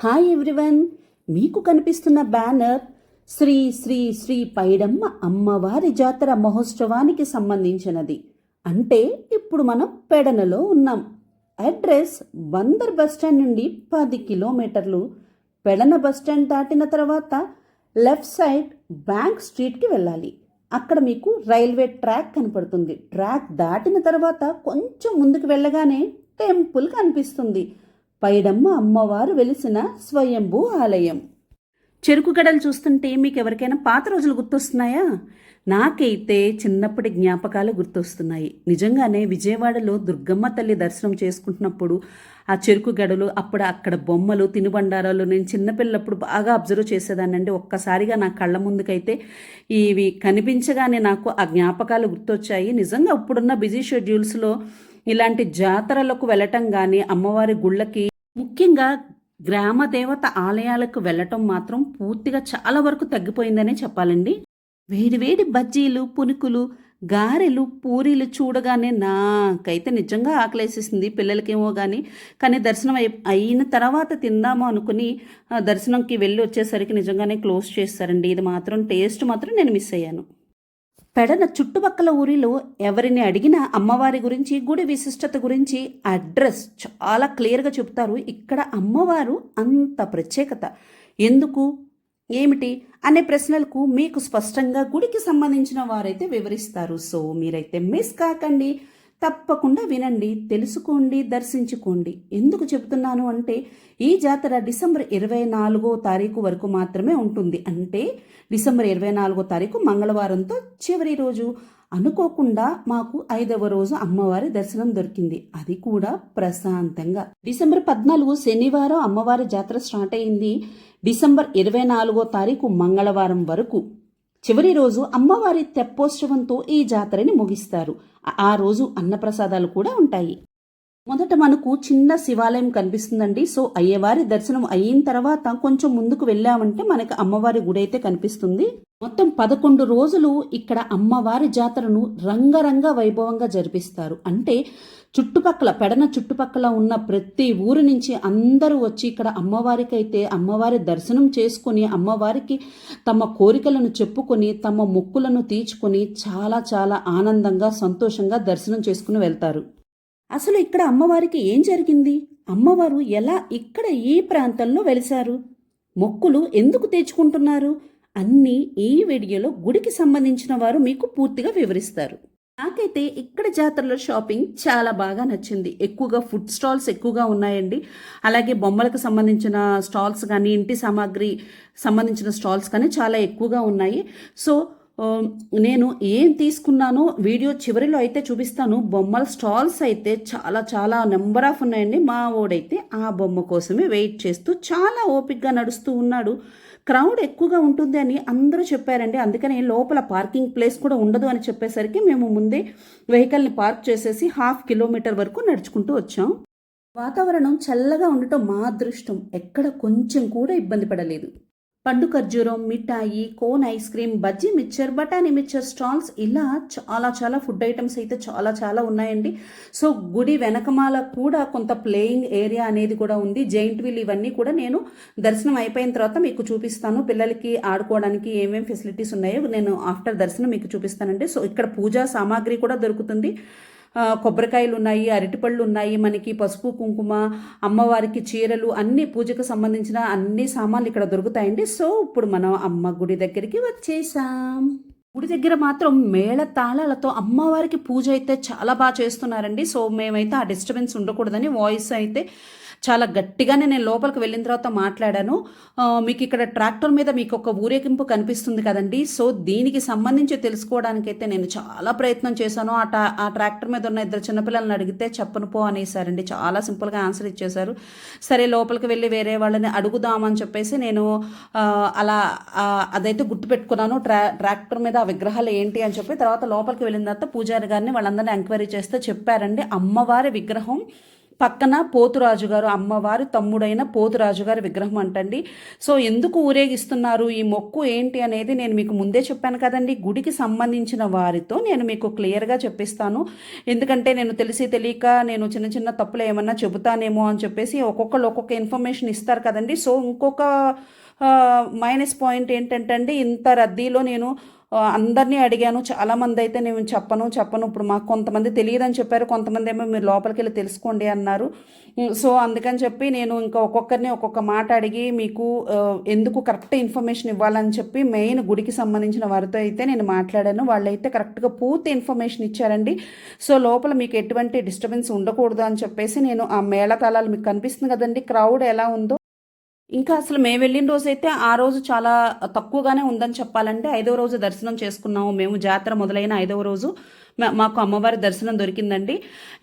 Hi everyone, మీకు కనిపిస్తున్న banner Shri Shri Shri Paidamma అమ్మవారి జాతర మహోత్సవానికి సంబంధించినది. అంటే ఇప్పుడు మనం పెడనలో ఉన్నాం. అడ్రస్ బందర్ బస్టాండ్ నుండి 10 కిలోమీటర్లు. పెడన బస్టాండ్ దాటిన తర్వాత లెఫ్ట్ సైడ్ బ్యాంక్ స్ట్రీట్కి వెళ్ళాలి. అక్కడ మీకు రైల్వే ట్రాక్ కనపడుతుంది. ట్రాక్ దాటిన తర్వాత కొంచెం ముందుకు వెళ్ళగానే టెంపుల్ కనిపిస్తుంది. పైడమ్మ అమ్మవారు వెలిసిన స్వయంభూ ఆలయం. చెరుకు గడలు చూస్తుంటే మీకు ఎవరికైనా పాత రోజులు గుర్తొస్తున్నాయా? నాకైతే చిన్నప్పటి జ్ఞాపకాలు గుర్తొస్తున్నాయి. నిజంగానే విజయవాడలో దుర్గమ్మ తల్లి దర్శనం చేసుకుంటున్నప్పుడు ఆ చెరుకు గడలు, అప్పుడు అక్కడ బొమ్మలు, తినుబండారాలు నేను చిన్నపిల్లప్పుడు బాగా అబ్జర్వ్ చేసేదానండి. ఒక్కసారిగా నా కళ్ళ ముందుకైతే ఇవి కనిపించగానే నాకు ఆ జ్ఞాపకాలు గుర్తొచ్చాయి. నిజంగా ఇప్పుడున్న బిజీ షెడ్యూల్స్లో ఇలాంటి జాతరలకు వెళ్ళటం కానీ, అమ్మవారి గుళ్ళకి, ముఖ్యంగా గ్రామ దేవత ఆలయాలకు వెళ్ళటం మాత్రం పూర్తిగా చాలా వరకు తగ్గిపోయిందనే చెప్పాలండి. వేడివేడి బజ్జీలు, పునుకులు, గారెలు, పూరీలు చూడగానే నాకైతే నిజంగా ఆకలేసేసింది. పిల్లలకేమో కానీ దర్శనం అయిన తర్వాత తిందాము అనుకుని దర్శనంకి వెళ్ళి వచ్చేసరికి నిజంగానే క్లోజ్ చేస్తారండి. ఇది మాత్రం టేస్ట్ మాత్రం నేను మిస్ అయ్యాను. పెడన చుట్టుపక్కల ఊరిలో ఎవరిని అడిగినా అమ్మవారి గురించి, గుడి విశిష్టత గురించి అడ్రస్ చాలా క్లియర్గా చెప్తారు. ఇక్కడ అమ్మవారు అంత ప్రత్యేకత ఎందుకు, ఏమిటి అనే ప్రశ్నలకు మీకు స్పష్టంగా గుడికి సంబంధించిన వారైతే వివరిస్తారు. సో మీరైతే మిస్ కాకండి, తప్పకుండా వినండి, తెలుసుకోండి, దర్శించుకోండి. ఎందుకు చెబుతున్నాను అంటే ఈ జాతర డిసెంబర్ 24వ తారీఖు వరకు మాత్రమే ఉంటుంది. అంటే డిసెంబర్ 24వ తారీఖు మంగళవారంతో చివరి రోజు. అనుకోకుండా మాకు 5వ రోజు అమ్మవారి దర్శనం దొరికింది, అది కూడా ప్రశాంతంగా. డిసెంబర్ 14 శనివారం అమ్మవారి జాతర స్టార్ట్ అయింది. డిసెంబర్ 24వ తారీఖు మంగళవారం వరకు చివరి రోజు అమ్మవారి తెప్పోత్సవంతో ఈ జాతరని ముగిస్తారు. ఆ రోజు అన్నప్రసాదాలు కూడా ఉంటాయి. మొదట మనకు చిన్న శివాలయం కనిపిస్తుందండి. సో అయ్యవారి దర్శనం అయిన తర్వాత కొంచెం ముందుకు వెళ్ళామంటే మనకు అమ్మవారి గుడి అయితే కనిపిస్తుంది. మొత్తం 11 రోజులు ఇక్కడ అమ్మవారి జాతరను రంగరంగ వైభవంగా జరిపిస్తారు. అంటే పెడన చుట్టుపక్కల ఉన్న ప్రతి ఊరు నుంచి అందరూ వచ్చి ఇక్కడ అమ్మవారి దర్శనం చేసుకుని, అమ్మవారికి తమ కోరికలను చెప్పుకొని, తమ మొక్కులను తీర్చుకొని చాలా చాలా ఆనందంగా, సంతోషంగా దర్శనం చేసుకుని వెళ్తారు. అసలు ఇక్కడ అమ్మవారికి ఏం జరిగింది? అమ్మవారు ఎలా ఇక్కడ ఈ ప్రాంతంలో వెలిశారు? మొక్కులు ఎందుకు తెచ్చుకుంటున్నారు? అన్నీ ఈ వీడియోలో గుడికి సంబంధించిన వారు మీకు పూర్తిగా వివరిస్తారు. నాకైతే ఇక్కడ జాతరలో షాపింగ్ చాలా బాగా నచ్చింది. ఎక్కువగా ఫుడ్ స్టాల్స్ ఎక్కువగా ఉన్నాయండి. అలాగే బొమ్మలకు సంబంధించిన స్టాల్స్ కానీ, ఇంటి సామాగ్రి సంబంధించిన స్టాల్స్ కానీ చాలా ఎక్కువగా ఉన్నాయి. సో నేను ఏం తీసుకున్నానో వీడియో చివరిలో అయితే చూపిస్తాను. బొమ్మల స్టాల్స్ అయితే చాలా చాలా నెంబర్ ఆఫ్ ఉన్నాయండి. మా ఓడైతే ఆ బొమ్మ కోసమే వెయిట్ చేస్తూ చాలా ఓపిక్గా నడుస్తూ ఉన్నాడు. క్రౌడ్ ఎక్కువగా ఉంటుంది అని అందరూ చెప్పారండి. అందుకని లోపల పార్కింగ్ ప్లేస్ కూడా ఉండదు అని చెప్పేసరికి మేము ముందే వెహికల్ని పార్క్ చేసేసి 1/2 కిలోమీటర్ వరకు నడుచుకుంటూ వచ్చాం. వాతావరణం చల్లగా ఉండటం మా అదృష్టం. ఎక్కడ కొంచెం కూడా ఇబ్బంది పడలేదు. పండు ఖర్జూరం, మిఠాయి, కోన్ ఐస్ క్రీమ్, బజ్జీ మిక్చర్, బఠానీ మిక్చర్ స్టాల్స్, ఇలా చాలా చాలా ఫుడ్ ఐటమ్స్ అయితే చాలా చాలా ఉన్నాయండి. సో గుడి వెనకమాల కూడా కొంత ప్లేయింగ్ ఏరియా అనేది కూడా ఉంది. జైంట్ వీల్, ఇవన్నీ కూడా నేను దర్శనం అయిపోయిన తర్వాత మీకు చూపిస్తాను. పిల్లలకి ఆడుకోవడానికి ఏమేమి ఫెసిలిటీస్ ఉన్నాయో నేను ఆఫ్టర్ దర్శనం మీకు చూపిస్తానండి. సో ఇక్కడ పూజా సామాగ్రి కూడా దొరుకుతుంది. కొబ్బరికాయలు ఉన్నాయి, అరటిపళ్ళు ఉన్నాయి, మనకి పసుపు కుంకుమ, అమ్మవారికి చీరలు, అన్ని పూజకు సంబంధించిన అన్ని సామాన్లు ఇక్కడ దొరుకుతాయండి. సో ఇప్పుడు మనం అమ్మ గుడి దగ్గరికి వచ్చేసాం. గుడి దగ్గర మాత్రం మేళ తాళాలతో అమ్మవారికి పూజ అయితే చాలా బాగా చేస్తున్నారండి. సో మేమైతే ఆ డిస్టర్బెన్స్ ఉండకూడదని వాయిస్ అయితే చాలా గట్టిగానే నేను లోపలికి వెళ్ళిన తర్వాత మాట్లాడాను. మీకు ఇక్కడ ట్రాక్టర్ మీద మీకు ఒక ఊరేగింపు కనిపిస్తుంది కదండి. సో దీనికి సంబంధించి తెలుసుకోవడానికైతే నేను చాలా ప్రయత్నం చేశాను. ఆ ట్రాక్టర్ మీద ఉన్న 2 చిన్నపిల్లలను అడిగితే చెప్పను పో అనేసారండి. చాలా సింపుల్గా ఆన్సర్ ఇచ్చేశారు. సరే లోపలికి వెళ్ళి వేరే వాళ్ళని అడుగుదామని చెప్పేసి నేను అదైతే గుర్తుపెట్టుకున్నాను. ట్రాక్టర్ మీద ఆ విగ్రహాలు ఏంటి అని చెప్పి తర్వాత లోపలికి వెళ్ళిన తర్వాత పూజారి గారిని వాళ్ళందరినీ ఎంక్వైరీ చేస్తే చెప్పారండి. అమ్మవారి విగ్రహం పక్కన పోతురాజు గారు అమ్మవారి తమ్ముడైన పోతురాజు గారి విగ్రహం అంటండి. సో ఎందుకు ఊరేగిస్తున్నారు, ఈ మొక్కు ఏంటి అనేది నేను మీకు ముందే చెప్పాను కదండి. గుడికి సంబంధించిన వారితో నేను మీకు క్లియర్గా చెప్పిస్తాను. ఎందుకంటే నేను తెలిసి తెలియక నేను చిన్న చిన్న తప్పులు ఏమన్నా చెబుతానేమో అని చెప్పేసి ఒక్కొక్కరు ఒక్కొక్క ఇన్ఫర్మేషన్ ఇస్తారు కదండి. సో ఇంకొక మైనస్ పాయింట్ ఏంటంటే అండి, ఇంత రద్దీలో నేను అందరినీ అడిగాను. చాలామంది అయితే నేను చెప్పను ఇప్పుడు మాకు కొంతమంది తెలియదని చెప్పారు, కొంతమంది ఏమో మీరు లోపలికి వెళ్ళి తెలుసుకోండి అన్నారు. సో అందుకని చెప్పి నేను ఇంకా ఒక్కొక్కరిని ఒక్కొక్క మాట అడిగి మీకు ఎందుకు కరెక్ట్ ఇన్ఫర్మేషన్ ఇవ్వాలని చెప్పి మెయిన్ గుడికి సంబంధించిన వారితో అయితే నేను మాట్లాడాను. వాళ్ళైతే కరెక్ట్గా పూర్తి ఇన్ఫర్మేషన్ ఇచ్చారండి. సో లోపల మీకు ఎటువంటి డిస్టర్బెన్స్ ఉండకూడదు అని చెప్పేసి నేను ఆ మేళతాళాలు మీకు కనిపిస్తుంది కదండి క్రౌడ్ ఎలా ఉందో. ఇంకా అసలు మేము వెళ్ళిన రోజైతే ఆ రోజు చాలా తక్కువగానే ఉందని చెప్పాలంటే 5వ రోజు దర్శనం చేసుకున్నాము మేము. జాతర మొదలైన 5వ రోజు మాకు అమ్మవారి దర్శనం దొరికిందండి.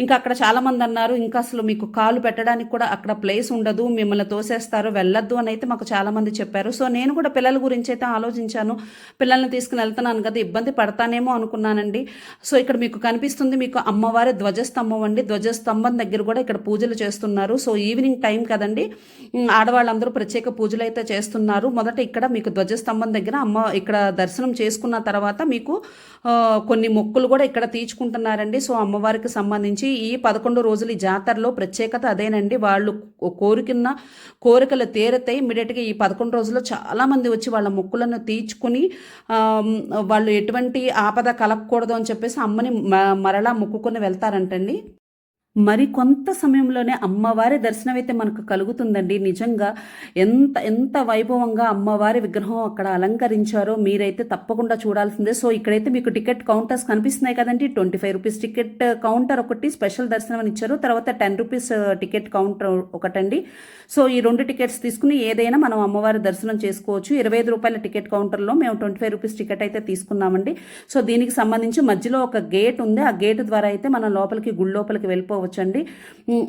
ఇంకా అక్కడ చాలామంది అన్నారు ఇంకా అసలు మీకు కాలు పెట్టడానికి కూడా అక్కడ ప్లేస్ ఉండదు, మిమ్మల్ని తోసేస్తారు, వెళ్ళొద్దు అని అయితే మాకు చాలామంది చెప్పారు. సో నేను కూడా పిల్లల గురించి అయితే ఆలోచించాను. పిల్లల్ని తీసుకుని వెళ్తున్నాను కదా, ఇబ్బంది పడతానేమో అనుకున్నానండి. సో ఇక్కడ మీకు కనిపిస్తుంది మీకు అమ్మవారి ధ్వజస్తంభం అండి. ధ్వజస్తంభం దగ్గర కూడా ఇక్కడ పూజలు చేస్తున్నారు. సో ఈవినింగ్ టైం కదండి, ఆడవాళ్ళందరూ ప్రత్యేక పూజలు అయితే చేస్తున్నారు. మొదట ఇక్కడ మీకు ధ్వజస్తంభం దగ్గర ఇక్కడ దర్శనం చేసుకున్న తర్వాత మీకు కొన్ని మొక్కులు కూడా ఇక్కడ తీర్చుకుంటున్నారండి. సో అమ్మవారికి సంబంధించి ఈ 11 రోజులు ఈ జాతరలో ప్రత్యేకత అదేనండి. వాళ్ళు కోరుకున్న కోరికలు తీరతాయి. ఇమ్మీడియట్గా ఈ 11 రోజుల్లో చాలామంది వచ్చి వాళ్ళ మొక్కులను తీర్చుకుని వాళ్ళు ఎటువంటి ఆపద కలగకూడదు అని చెప్పేసి అమ్మని మరలా మొక్కుకొని వెళ్తారంటండి. మరి కొంత సమయంలోనే అమ్మవారి దర్శనం అయితే మనకు కలుగుతుందండి. నిజంగా ఎంత వైభవంగా అమ్మవారి విగ్రహం అక్కడ అలంకరించారో మీరైతే తప్పకుండా చూడాల్సిందే. సో ఇక్కడైతే మీకు టికెట్ కౌంటర్స్ కనిపిస్తున్నాయి కదండి. 25 రూపీస్ టికెట్ కౌంటర్ ఒకటి స్పెషల్ దర్శనం అని ఇచ్చారు. తర్వాత 10 రూపీస్ టికెట్ కౌంటర్ ఒకటండి. సో ఈ 2 టికెట్స్ తీసుకుని ఏదైనా మనం అమ్మవారి దర్శనం చేసుకోవచ్చు. 25 రూపాయల టికెట్ కౌంటర్లో మేము 25 రూపీస్ టికెట్ అయితే తీసుకున్నామండి. సో దీనికి సంబంధించి మధ్యలో ఒక గేట్ ఉంది. ఆ గేట్ ద్వారా అయితే మనం లోపలికి గుడి లోపలికి వెళ్ళిపోవచ్చు అండి.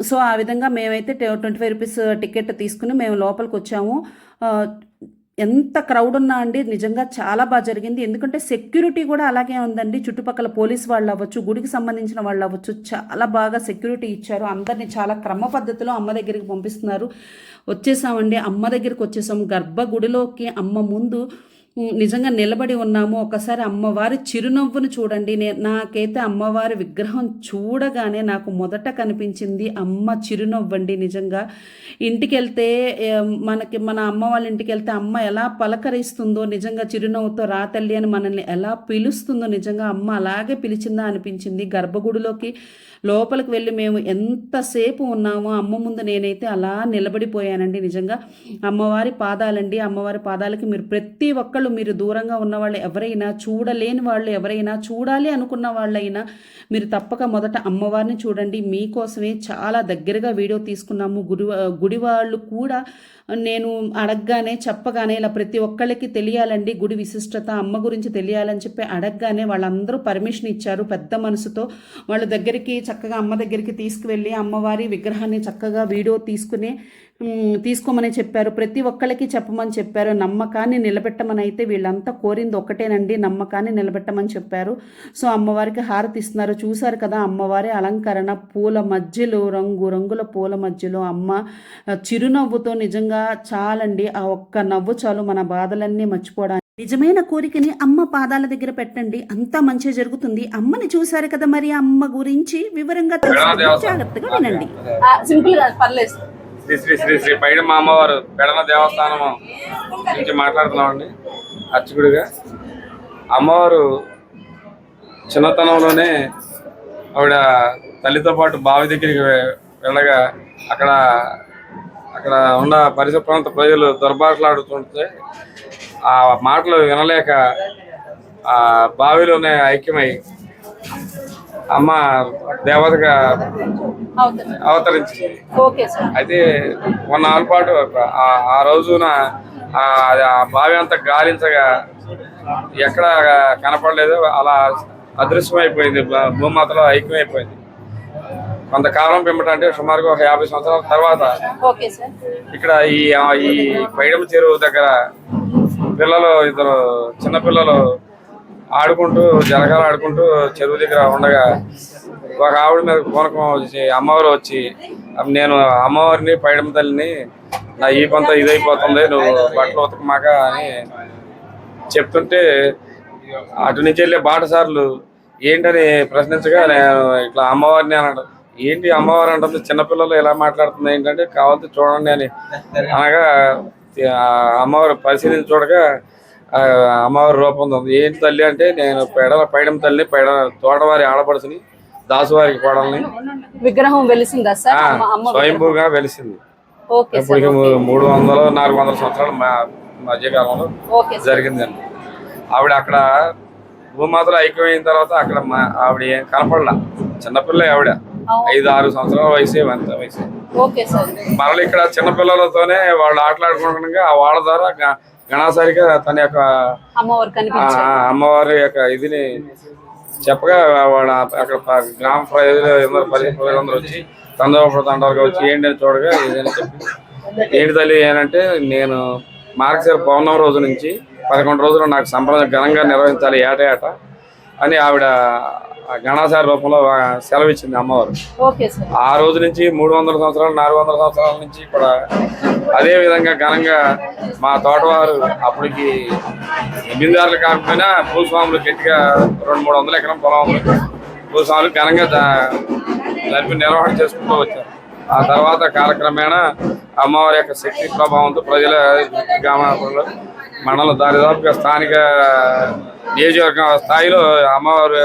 సో ఆ విధంగా మేమైతే 25 రూపీస్ టికెట్ తీసుకుని మేము లోపలికి వచ్చాము. ఎంత క్రౌడ్ ఉన్నా అండి నిజంగా చాలా బాగా జరిగింది. ఎందుకంటే సెక్యూరిటీ కూడా అలాగే ఉందండి. చుట్టుపక్కల పోలీస్ వాళ్ళు అవ్వచ్చు, గుడికి సంబంధించిన వాళ్ళు అవ్వచ్చు, చాలా బాగా సెక్యూరిటీ ఇచ్చారు. అందరినీ చాలా క్రమ పద్ధతిలో అమ్మ దగ్గరికి పంపిస్తున్నారు. వచ్చేసామండి, అమ్మ దగ్గరికి వచ్చేసాము. గర్భగుడిలోకి అమ్మ ముందు నిజంగా నిలబడి ఉన్నాము. ఒకసారి అమ్మవారి చిరునవ్వును చూడండి. నాకైతే అమ్మవారి విగ్రహం చూడగానే నాకు మొదట కనిపించింది అమ్మ చిరునవ్వండి. నిజంగా ఇంటికి వెళ్తే మన అమ్మ వాళ్ళ ఇంటికి వెళ్తే అమ్మ ఎలా పలకరిస్తుందో, నిజంగా చిరునవ్వుతో రా తల్లి అని మనల్ని ఎలా పిలుస్తుందో, నిజంగా అమ్మ అలాగే పిలిచిందా అనిపించింది. గర్భగుడిలోకి లోపలికి వెళ్ళి మేము ఎంతసేపు ఉన్నామో అమ్మ ముందు నేనైతే అలా నిలబడిపోయానండి. నిజంగా అమ్మవారి పాదాలండి. అమ్మవారి పాదాలకి మీరు ప్రతి ఒక్కళ్ళు, మీరు దూరంగా ఉన్న వాళ్ళు ఎవరైనా, చూడలేని వాళ్ళు ఎవరైనా, చూడాలి అనుకున్న వాళ్ళైనా మీరు తప్పక మొదట అమ్మవారిని చూడండి. మీకోసమే చాలా దగ్గరగా వీడియో తీసుకున్నాము. గుడి వాళ్ళు కూడా నేను అడగగానే చెప్పగానే ఇలా ప్రతి ఒక్కళ్ళకి తెలియాలండి గుడి విశిష్టత, అమ్మ గురించి తెలియాలని చెప్పి అడగగానే వాళ్ళందరూ పర్మిషన్ ఇచ్చారు. పెద్ద మనసుతో వాళ్ళ దగ్గరికి చక్కగా అమ్మ దగ్గరికి తీసుకువెళ్ళి అమ్మవారి విగ్రహాన్ని చక్కగా వీడియో తీసుకోమని చెప్పారు. ప్రతి ఒక్కళ్ళకి చెప్పమని చెప్పారు. నమ్మకాన్ని నిలబెట్టమని అయితే వీళ్ళంతా కోరింది ఒక్కటేనండి, నమ్మకాన్ని నిలబెట్టమని చెప్పారు. సో అమ్మవారికి హారతి ఇస్తున్నారు. చూశారు కదా అమ్మవారి అలంకరణ, పూల మధ్యలో రంగుల పూల మధ్యలో అమ్మ చిరునవ్వుతో. నిజంగా చాలండి, ఆ ఒక్క నవ్వు చాలు మన బాధలన్నీ మర్చిపోవడానికి. నిజమైన కోరికని అమ్మ పాదాల దగ్గర పెట్టండి, అంతా మంచి జరుగుతుంది. అమ్మని చూశారు కదా, మరి అమ్మ గురించి వివరంగా జాగ్రత్తగా వినండి. సింపుల్ గా పర్లేదు. శ్రీ శ్రీ శ్రీ శ్రీ పైడమ్మ అమ్మవారు పెడన దేవస్థానం నుంచి మాట్లాడుతున్నామండి. అర్చకుడిగా అమ్మవారు చిన్నతనంలోనే ఆవిడ తల్లితో పాటు బావి దగ్గరికి వెళ్ళగా అక్కడ ఉన్న పరిసర ప్రాంత ప్రజలు దొరబాట్లాడుతుంటే ఆ మాటలు వినలేక ఆ బావిలోనే ఐక్యమై అమ్మ దేవతగా అవతరించింది. అయితే 1 నాళ్ళ పాటు ఆ రోజున ఆ బావి అంతా గాలించగా ఎక్కడ కనపడలేదు, అలా అదృశ్యమైపోయింది, భూమాతలో ఐక్యమైపోయింది. కొంతకాలం పిమ్మట అంటే సుమారుగా 50 సంవత్సరాల తర్వాత ఇక్కడ ఈ పైడమ చెరువు దగ్గర పిల్లలు, 2 చిన్నపిల్లలు ఆడుకుంటూ జలకాలు ఆడుకుంటూ చెరువు దగ్గర ఉండగా ఒక ఆవిడ మీద పూనకం వచ్చి అమ్మవారు వచ్చి నేను అమ్మవారిని పైడమ్మ తల్లిని నా ఈ కొంత ఇదైపోతుంది నువ్వు బట్టలు ఉతకమాక అని చెప్తుంటే అటు నుంచి వెళ్ళే బాటసార్లు ఏంటని ప్రశ్నించగా నేను ఇట్లా అమ్మవారిని అన్నాడు. ఏంటి అమ్మవారు అంటే చిన్నపిల్లలు ఎలా మాట్లాడుతుంది ఏంటంటే కావాలంటే చూడండి అని అనగా ఆ అమ్మవారు పరిశీలించి చూడగా అమ్మవారి రూపం ఉంది. ఏంటి తల్లి అంటే నేను పైడమ్మ తల్లిని తోటవారి ఆడపడుచుని దాసువారికి కోడల్ని. విగ్రహం వెలిసిందా సార్? స్వయంభూగా వెలిసింది. ఇప్పుడు 300-400 సంవత్సరాల మధ్యకాలంలో జరిగిందండి. ఆవిడ అక్కడ భూమాతలో ఐక్యమైన తర్వాత అక్కడ ఆవిడ ఏం కనపడలా. చిన్నపిల్ల ఆవిడ 5-6 సంవత్సరాల వయసే అంత వయసు. మరల ఇక్కడ చిన్నపిల్లలతోనే వాళ్ళు ఆటలాడుకుంటుండగా ఆ వాళ్ళ ద్వారా గణాసారిగా తన యొక్క అమ్మవారి యొక్క ఇదిని చెప్పగా వాళ్ళ అక్కడ గ్రామ ప్రజలందరూ వచ్చి తండవగా వచ్చి ఏంటి అని చూడగా ఇదని చెప్పి ఏంటి తల్లి ఏనంటే నేను మార్గశిర పౌర్ణమి రోజు నుంచి 11 రోజులు నాకు సంప్రదాయం ఘనంగా నిర్వహించాలి ఏట అని ఆవిడ గణాసారి రూపంలో సెలవు ఇచ్చింది అమ్మవారు. ఆ రోజు నుంచి 300 సంవత్సరాలు 400 సంవత్సరాల నుంచి కూడా అదే విధంగా ఘనంగా మా తోటవారు అప్పటికి బిందారులు కాకపోయినా భూస్వాములు గట్టిగా 200-300 ఎకరం పొలం భూస్వాములు ఘనంగా నిర్వహణ చేసుకుంటూ వచ్చారు. ఆ తర్వాత కాలక్రమేణా అమ్మవారి యొక్క శక్తి ప్రభావంతో ప్రజల గ్రామాలలో మండలం దాదాపుగా స్థానిక నియోజకవర్గం స్థాయిలో అమ్మవారి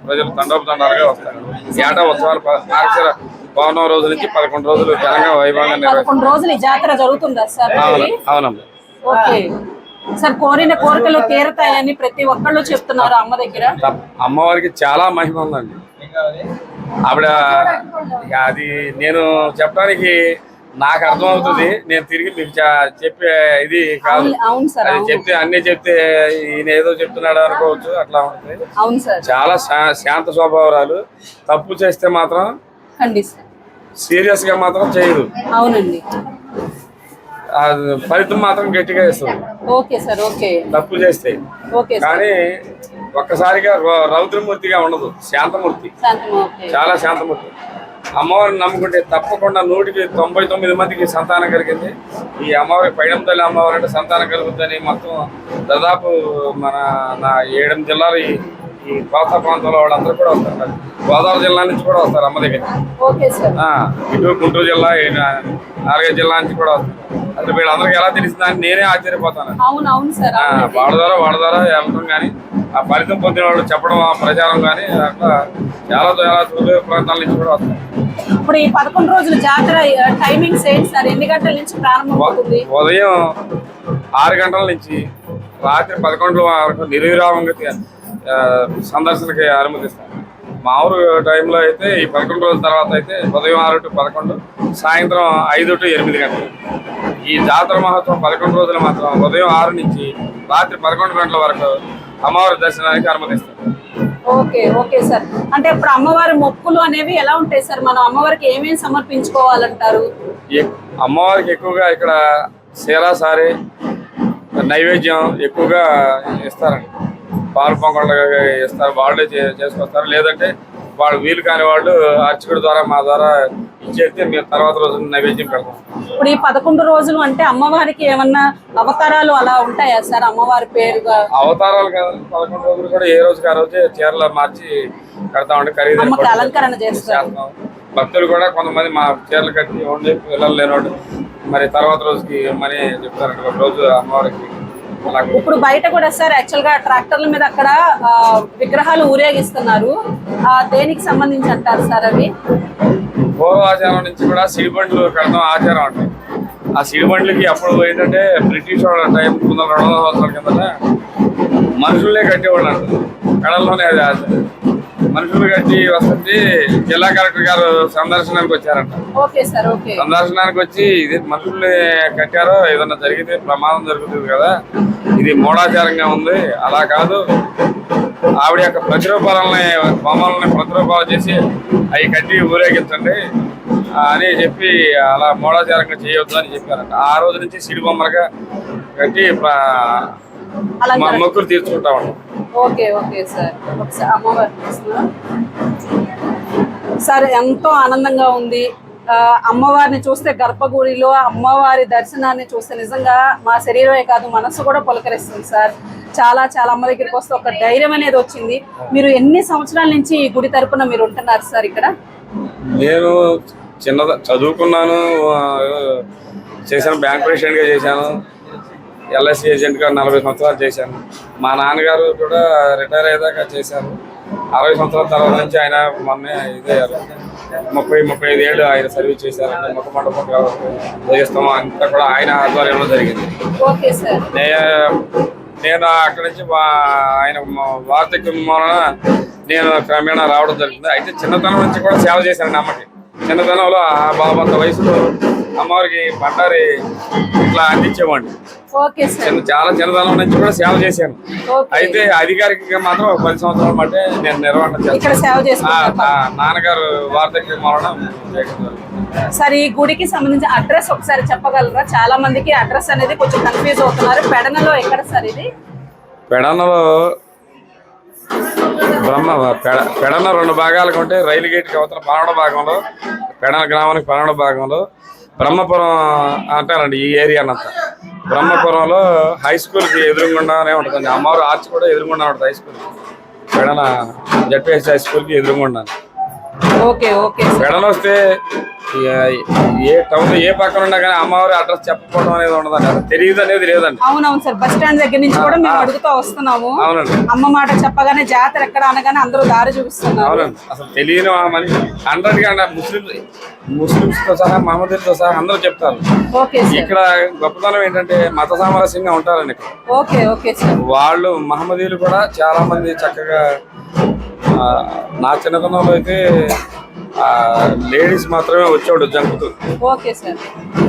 ప్రజలు తండోపతండాలుగా వస్తారు. ఏటా ఉత్సవాలు మార్గశిర పౌర్ణమి రోజు నుంచి 11 రోజులు ఘనంగా వైభవంగా అవునమ్మా. సార్ కోరిన కోరికలు తీరతాయని ప్రతి ఒక్కళ్ళు చెప్తున్నారు అమ్మ దగ్గర. అమ్మవారికి చాలా మహిమ ఉందండి. ఆవిడ అది నేను చెప్పడానికి నాకు అర్థమవుతుంది. నేను తిరిగి మీకు చెప్పే ఇది కాదు. అది చెప్తే అన్ని చెప్తే ఈయన ఏదో చెప్తున్నాడు అనుకోవచ్చు. అట్లా ఉంటుంది. చాలా శాంత స్వభావాలు. తప్పు చేస్తే మాత్రం సీరియస్ గా మాత్రం చేయదు. అవునండి. ఫలితం మాత్రం గట్టిగా ఇస్తుంది తప్పు చేస్తే. కానీ ఒక్కసారిగా రౌద్రమూర్తిగా ఉండదు. శాంతమూర్తి, చాలా శాంతమూర్తి. అమ్మవారిని నమ్ముకుంటే తప్పకుండా 199 మందికి సంతానం కలిగింది. ఈ అమ్మవారి పైడమ్మ తల్లి అమ్మవారి అంటే సంతానం కలుగుద్దని మొత్తం దాదాపు మన 7 జిల్లాలు ఈ కోస్తా ప్రాంతంలో వాళ్ళందరూ కూడా వస్తారు. గోదావరి జిల్లా నుంచి కూడా వస్తారు అమ్మ దగ్గర. ఇటు గుంటూరు జిల్లా 4 జిల్లా నుంచి కూడా వస్తారు. అంటే వీళ్ళందరికీ ఎలా తెలిసిందని నేనే ఆశ్చర్యపోతాను. వాళ్ళ ద్వారా వెళ్ళడం కానీ ఆ ఫలితం పొందిన వాళ్ళు చెప్పడం ప్రచారం కానీ అట్లా చాలా సుదూర ప్రాంతాల నుంచి కూడా వస్తారు. ఇప్పుడు ఈ 11 రోజుల జాతర టైమింగ్స్ ఏంటి సార్? ఎన్ని గంటల నుంచి ప్రారంభమవుతుంది? ఉదయం 6 గంటల నుంచి రాత్రి 11 వరకు నిర్విరామంగా సందర్శనకి అనుమతిస్తారు. మా ఊరు టైంలో అయితే ఈ 11 రోజుల తర్వాత అయితే ఉదయం 6 to 11, సాయంత్రం 5 to 8 గంటలు. ఈ జాతర మహత్వం 11 రోజులు మాత్రం ఉదయం 6 నుంచి రాత్రి 11 గంటల వరకు అమ్మవారి దర్శనానికి అనుమతిస్తారు. Okay sir. అంటే ఇప్పుడు అమ్మవారి మొక్కులు అనేవి ఎలా ఉంటాయి సార్? మనం అమ్మవారికి ఏమేమి సమర్పించుకోవాలంటారు? అమ్మవారికి ఎక్కువగా ఇక్కడ సారే నైవేద్యం ఎక్కువగా ఇస్తారండి. పాలు పొంగళ్ళు ఇస్తారు, వాళ్ళే చేసుకొస్తారు. లేదంటే వాళ్ళు వీలు కాని వాళ్ళు అర్చకుడి ద్వారా మా ద్వారా ఇచ్చేస్తే మేము తర్వాత రోజు నైవేద్యం పెడతాం. ఇప్పుడు ఈ 11 రోజులు అంటే అమ్మవారికి ఏమన్నా అవతారాలు అలా ఉంటాయా సార్? అమ్మవారి పేరుగా అవతారాలు కాదు. 11 రోజులు కూడా ఏ రోజుకి ఆ రోజే చీరలు మార్చి కడతామండి. ఖరీదైన అలంకరణ చేస్తాం. భక్తులు కూడా కొంతమంది మా చీరలు కట్టి ఉండి పిల్లలు లేనోడు మరి తర్వాత రోజుకి మనీ చెప్తారండి. ఒక రోజు అమ్మవారికి. ఇప్పుడు బయట కూడా సార్ యాక్చువల్ గా ట్రాక్టర్ల మీద అక్కడ విగ్రహాలు ఊరేగిస్తున్నారు. దేనికి సంబంధించి అంటారు సార్ అవి? పూర్వాచారం నుంచి కూడా సిడిబండ్లు కడతాం ఆచారం అంటారు. ఆ సిడిబండ్లకి అప్పుడు ఏంటంటే బ్రిటిష్ వాళ్ళ టైం 200 సంవత్సరాల కిందట మనుషులనే కట్టేవాళ్ళు అంటారు. కడల్లోనే అది ఆచారం. మనుషులు కట్టి వస్తుంది. జిల్లా కలెక్టర్ గారు సందర్శనానికి వచ్చారంట. సందర్శనానికి వచ్చి ఇది మనుషుల్ని కట్టారో ఏదన్నా జరిగితే ప్రమాదం జరుగుతుంది కదా, ఇది మూఢాచారంగా ఉంది, అలా కాదు, ఆవిడ యొక్క ప్రతిరూపాలని బొమ్మలని ప్రతిరూపాలు చేసి అవి కట్టి ఊరేగించండి అని చెప్పి అలా మూఢాచారంగా చేయొద్దు అని చెప్పారంట. ఆ రోజు నుంచి సిడి బొమ్మలుగా కట్టి మొక్కులు తీర్చుకుంటా ఉంటాం. Okay okay sir. ఒకసారి అమ్మవారిని చూస్తున్నాం సార్, ఎంతో ఆనందంగా ఉంది. అమ్మవారిని చూస్తే గర్భగుడిలో అమ్మవారి దర్శనాన్ని చూస్తే నిజంగా మా శరీరమే కాదు మనసు కూడా పులకరిస్తుంది సార్. చాలా చాలా అమ్మ దగ్గరికి వస్తే ఒక ధైర్యం అనేది వచ్చింది. మీరు ఎన్ని సంవత్సరాల నుంచి ఈ గుడి తరపున మీరు ఉంటున్నారు సార్ ఇక్కడ? నేను చదువుకున్నాను, చేశాను, బ్యాంక్ ప్రెసిడెంట్గా చేశాను, ఎల్ఐసి ఏజెంట్గా 40 సంవత్సరాలు చేశాను. మా నాన్నగారు కూడా రిటైర్ అయ్యేదాకా చేశారు. 60 సంవత్సరాల తర్వాత నుంచి ఆయన మొన్నే ఇదయ్యారు. 30-35 ఏళ్ళు ఆయన సర్వీస్ చేశారంటే ముఖ మండపం ధ్వజస్తంభం అంతా కూడా ఆయన ఆధ్వర్యంలో జరిగింది. Okay sir. నేను అక్కడి నుంచి ఆయన వార్ధక్యం వలన నేను క్రమేణా రావడం జరుగుతుంది. అయితే చిన్నతనం నుంచి కూడా సేవ చేశాను అమ్మకి. చిన్నతనంలో ఆ బాబంత వయసులో అమ్మవారికి బండారి ఇట్లా అందించేవాడిని. చాలా చిన్నతనం నుంచి కూడా సేవ చేశాను. అయితే అధికారికంగా మాత్రం 10 సంవత్సరాల మట్టే నేను నిర్వహణ చేస్తాను. నాన్నగారు వార్ధక్యం వలన సార్, ఈ గుడికి సంబంధించిన అడ్రస్ ఒకసారి చెప్పగలరా? చాలా మందికి అడ్రస్ అనేది కొంచెం కన్ఫ్యూజ్ అవుతున్నారు. పెడనలో ఎక్కడ సార్ ఇది? పెడనలో పెడన 2 భాగాలుగా ఉంటే రైలు గేట్కి అవతల పనవడ భాగంలో, పెడన గ్రామానికి పనవడ భాగంలో బ్రహ్మపురం అంటారండి ఈ ఏరియానంతా. బ్రహ్మపురంలో హై స్కూల్కి ఎదురుగుండానే ఉంటుంది. అమ్మవారు ఆర్చ్ కూడా ఎదురుగుండా ఉంటుంది high school. Pedana ZPS high స్కూల్కి ఎదురుగుండా. Okay okay. పెడన వస్తే ఏ టౌన్ ఏ పక్కన ఉన్నా కానీ అమ్మవారి అడ్రస్ చెప్పకపోవడం అనేది ఉండదండి. అది తెలియదు అనేది లేదండి. అవునవును సార్, బస్ స్టాండ్ దగ్గర నుంచి కూడా మేము అడుగుతూ వస్తున్నాము. అవునండి. అమ్మ మాట చెప్పగానే జాతర ఎక్కడ అనగానే అందరూ దారి చూపిస్తున్నారు. అవునండి. అసలు తెలియని మనిషి 100% ముస్లిమ్స్ తో సహా మహమ్మదీలతో సహా అందరూ చెప్తారు. ఇక్కడ గొప్పతనం ఏంటంటే మత సామరస్యంగా ఉంటారండి ఇక్కడ. Okay okay sir. వాళ్ళు మహమ్మదీలు కూడా చాలా మంది చక్కగా, నా చిన్నతనంలో అయితే లేడీస్ మాత్రమే వచ్చేవాడు జంకుతూ.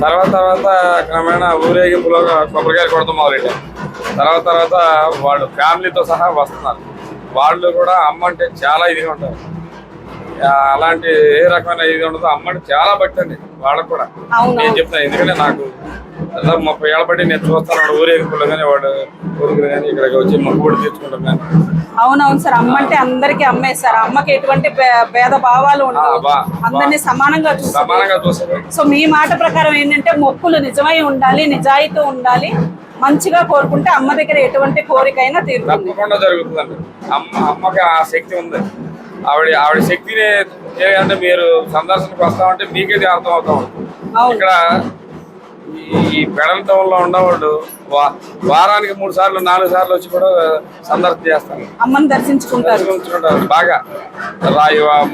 తర్వాత క్రమేణా ఊరేగింపులో కొబ్బరికాయలు కొడతాం మొదలెట్టారు. తర్వాత వాళ్ళు ఫ్యామిలీతో సహా వస్తున్నారు. వాళ్ళు కూడా అమ్మ అంటే చాలా ఇదిగా ఉంటారు. అలాంటి ఏ రకమైన ఇది ఉండదు. అమ్మ అంటే చాలా భక్తి అండి వాళ్ళకు కూడా. నేను చెప్తాను, ఎందుకంటే నాకు 30 ఏళ్ళ బట్టి నేను చూస్తాను ఊరేగింపులో కానీ వాడు ఊరికి కానీ ఇక్కడికి వచ్చి మొక్కుబడి తీర్చుకుంటాం కానీ. అవునవును సార్, అమ్మ అంటే అందరికి అమ్మే సార్. అమ్మకి ఎటువంటి భేద భావాలు ఉండవు, అందరినీ సమానంగా చూస్తారు. సో మీ మాట ప్రకారం ఏంటంటే మొక్కులు నిజమై ఉండాలి, నిజాయితీ ఉండాలి, మంచిగా కోరుకుంటే అమ్మ దగ్గర ఎటువంటి కోరికైనా తీరుతుంది. తప్పకుండా జరుగుతుందండి. అమ్మకి ఆ శక్తి ఉంది. ఆవిడ శక్తిని అంటే మీరు సందర్శనకు వస్తామంటే మీకేది అర్థం అవుతాం. ఇక్కడ ఈ పెడల టౌన్లో ఉన్నవాళ్ళు వారానికి 3 సార్లు 4 సార్లు వచ్చి కూడా సందర్శన చేస్తారు, అమ్మని దర్శించుకుంటారు బాగా.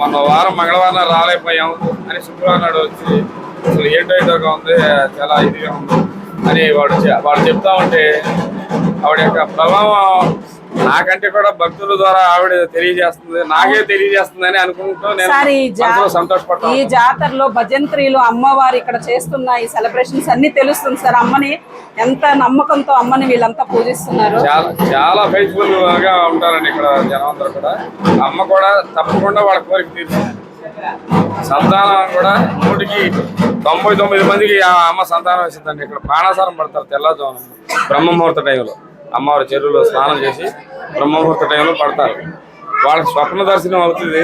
మొన్న వారం మంగళవారం రాలేకపోయాం అని శుక్రవారం నాడు వచ్చి అసలు ఏంటోగా ఉంది, చాలా ఇదిగా ఉంది అని వాళ్ళు చెప్తా ఉంటే ఆవిడ యొక్క ప్రభావం నాకంటే కూడా భక్తుల ద్వారా ఆవిడ తెలియజేస్తుంది, నాకే తెలియజేస్తుంది అని అనుకుంటూ నేను సంతోషపడతాను. ఈ జాతరలో భజంత్రీలు అమ్మవారు ఇక్కడ చేస్తున్న ఈ సెలబ్రేషన్స్ అన్ని తెలుస్తుంది సార్. అమ్మని ఎంత నమ్మకంతో అమ్మని వీళ్ళంతా పూజిస్తున్నారు. చాలా ఫెయిత్ఫుల్ గా ఉంటారండి ఇక్కడ జనం అందరూ కూడా. అమ్మ కూడా తప్పకుండా వాళ్ళ కోరిక తీరుస్తుంది. సంతానం కూడా 99 మందికి అమ్మ సంతానం వేసిందండి. ఇక్కడ బాణాసారం పడతారు తెల్లజామున బ్రహ్మముహూర్త టైంలో. అమ్మవారి చెరువులో స్నానం చేసి బ్రహ్మముహూర్త టైంలో పడతారు. వాళ్ళకి స్వప్న దర్శనం అవుతుంది.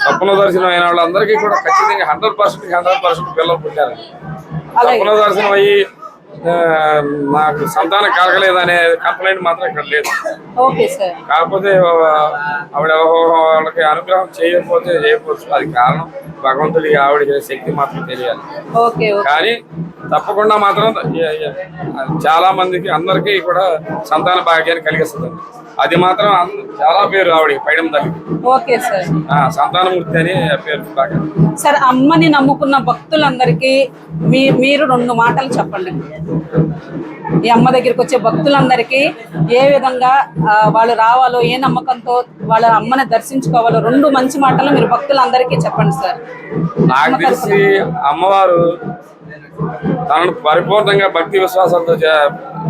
స్వప్న దర్శనం అయిన వాళ్ళందరికీ కూడా ఖచ్చితంగా 100% పిల్లలు పుట్టారు. స్వప్న దర్శనం అయ్యి నాకు సంతానం కలగలేదనే కంప్లైంట్ మాత్రం ఇక్కడ లేదు. కాకపోతే ఆవిడ వాళ్ళకి అనుగ్రహం చేయకపోవచ్చు, అది కారణం భగవంతుడి ఆవిడ శక్తి మాత్రం తెలియాలి. కానీ తప్పకుండా మాత్రం చాలా మందికి అందరికీ కూడా సంతాన భాగ్యాన్ని కలిగిస్తుంది. అది మాత్రం చాలా పేరు ఆవిడ పైడం తల్లి సంతానమూర్తి అని పేరు బాగా. సార్, అమ్మని నమ్ముకున్న భక్తులందరికీ మీరు 2 మాటలు చెప్పండి. ఈ అమ్మ దగ్గరికి వచ్చే భక్తులందరికీ ఏ విధంగా వాళ్ళు రావాలో, ఏ నమ్మకంతో వాళ్ళ అమ్మని దర్శించుకోవాలో 2 మంచి మాటలు మీరు భక్తులందరికీ చెప్పండి సార్. నాకు తెలిసి అమ్మవారు తనను పరిపూర్ణంగా భక్తి విశ్వాసాలతో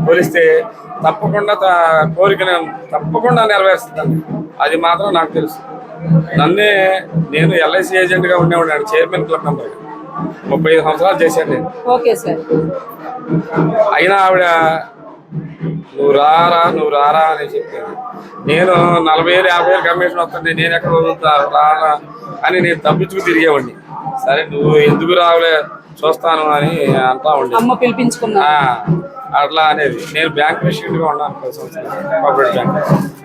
పోలిస్తే తప్పకుండా కోరికను తప్పకుండా నెరవేరుస్తుందండి. అది మాత్రం నాకు తెలుసు. నేను ఎల్ఐసి ఏజెంట్గా ఉండేవాడిని, చైర్మన్ క్లబ్ మెంబర్ 35 సంవత్సరాలు చేశాను నేను. Okay sir. అయినా ఆవిడ నువ్వు రారా అని చెప్పాను. నేను 40,000 50,000 కమిషన్ వస్తుంది, నేను ఎక్కడ వదులుతా రారా అని నేను తప్పించుకు తిరిగేవాడిని. సరే నువ్వు ఎందుకు రావులే చూస్తాను అని అంటా ఉండే. అమ్మ పిలిపించుకున్నా. అట్లా అనేది. నేను బ్యాంక్ ప్రెసిడెంట్గా ఉన్నాను 10 సంవత్సరాలు, కోఆపరేటివ్ బ్యాంక్.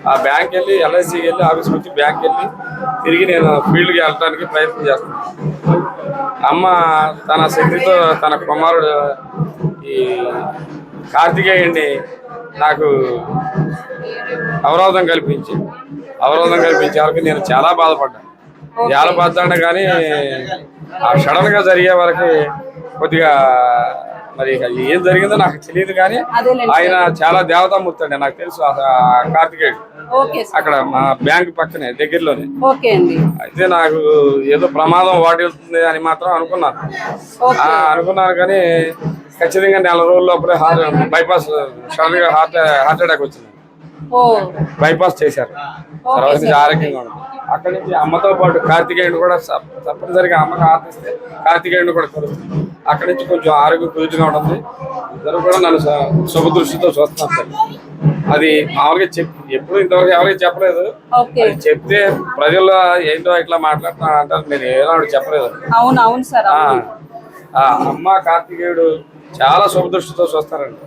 ఆ బ్యాంక్ వెళ్ళి ఎల్ఐసికి వెళ్ళి ఆఫీస్కి వచ్చి బ్యాంక్ వెళ్ళి తిరిగి నేను ఫీల్డ్కి వెళ్ళడానికి ప్రయత్నం చేస్తున్నాను. అమ్మ తన శక్తితో తన కుమారుడు ఈ కార్తికేయుడిని నాకు అవరోధం కల్పించే వరకు నేను చాలా బాధపడ్డాను. కానీ ఆ సడన్గా జరిగే వరకు కొద్దిగా మరి ఏం జరిగిందో నాకు తెలియదు. కానీ ఆయన చాలా దేవతామూర్తి అండి, నాకు తెలుసు. కార్తికేయుడు అక్కడ మా బ్యాంక్ పక్కనే దగ్గరలోనే. అయితే నాకు ఏదో ప్రమాదం వాటిల్తుంది అని మాత్రం అనుకున్నాను. కానీ ఖచ్చితంగా 4 రోజుల లోపలే బైపాస్ సడన్ గా హార్ట్ అటాక్ వచ్చింది. బైపాస్ చేశారు. తర్వాత నుంచి ఆరోగ్యంగా ఉంది. అక్కడి నుంచి అమ్మతో పాటు కార్తికేయుడు కూడా తప్పనిసరిగా అమ్మకు ఆర్తిస్తే కార్తికేయుడు కూడా కలుస్తుంది. అక్కడి నుంచి కొంచెం ఆరోగ్యం కుదురుగా ఉంటుంది. ఇద్దరు కూడా నన్ను శుభదృష్టితో చూస్తున్నారు. అది మామూలుగా ఎప్పుడు ఇంతవరకు ఎవరికి చెప్పలేదు. అది చెప్తే ప్రజల్లో ఏంటో ఇట్లా మాట్లాడుతున్నా అంటారు, నేను ఏనాడు చెప్పలేదు. అమ్మ కార్తికేయుడు చాలా శుభదృష్టితో చూస్తారండి.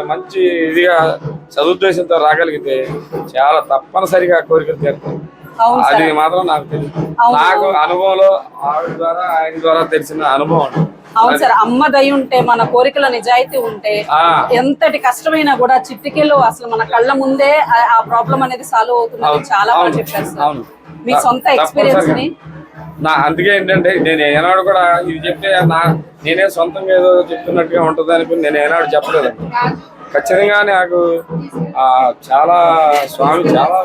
మంచి ఇదిగా సదుద్దేశంతో రాగలిగితే చాలా తప్పనిసరిగా కోరికలు తీరుతాయి. అది మాత్రం నాకు తెలియదు. నాకు అనుభవంలో ఆవిడ ద్వారా ఆయన ద్వారా తెలిసిన అనుభవం. అవును సార్, అమ్మ దయ ఉంటే, మన కోరికల నిజాయితీ ఉంటే ఎంతటి కష్టమైనా కూడా చిట్టికెళ్ళు అసలు మన కళ్ళ ముందే ఆ ప్రాబ్లం అనేది సాల్వ్ అవుతుంది. చాలా బాగా చెప్పారు సార్ మీ సొంత ఎక్స్పీరియన్స్ ని. అందుకే ఏంటంటే నేను ఏనాడు కూడా ఇది చెప్తే నేనే సొంతంగా ఏదో చెప్తున్నట్టుగా ఉంటుంది అనుకుని నేను ఏనాడు చెప్పలేదు. ఖచ్చితంగా నాకు చాలా స్వామి చాలా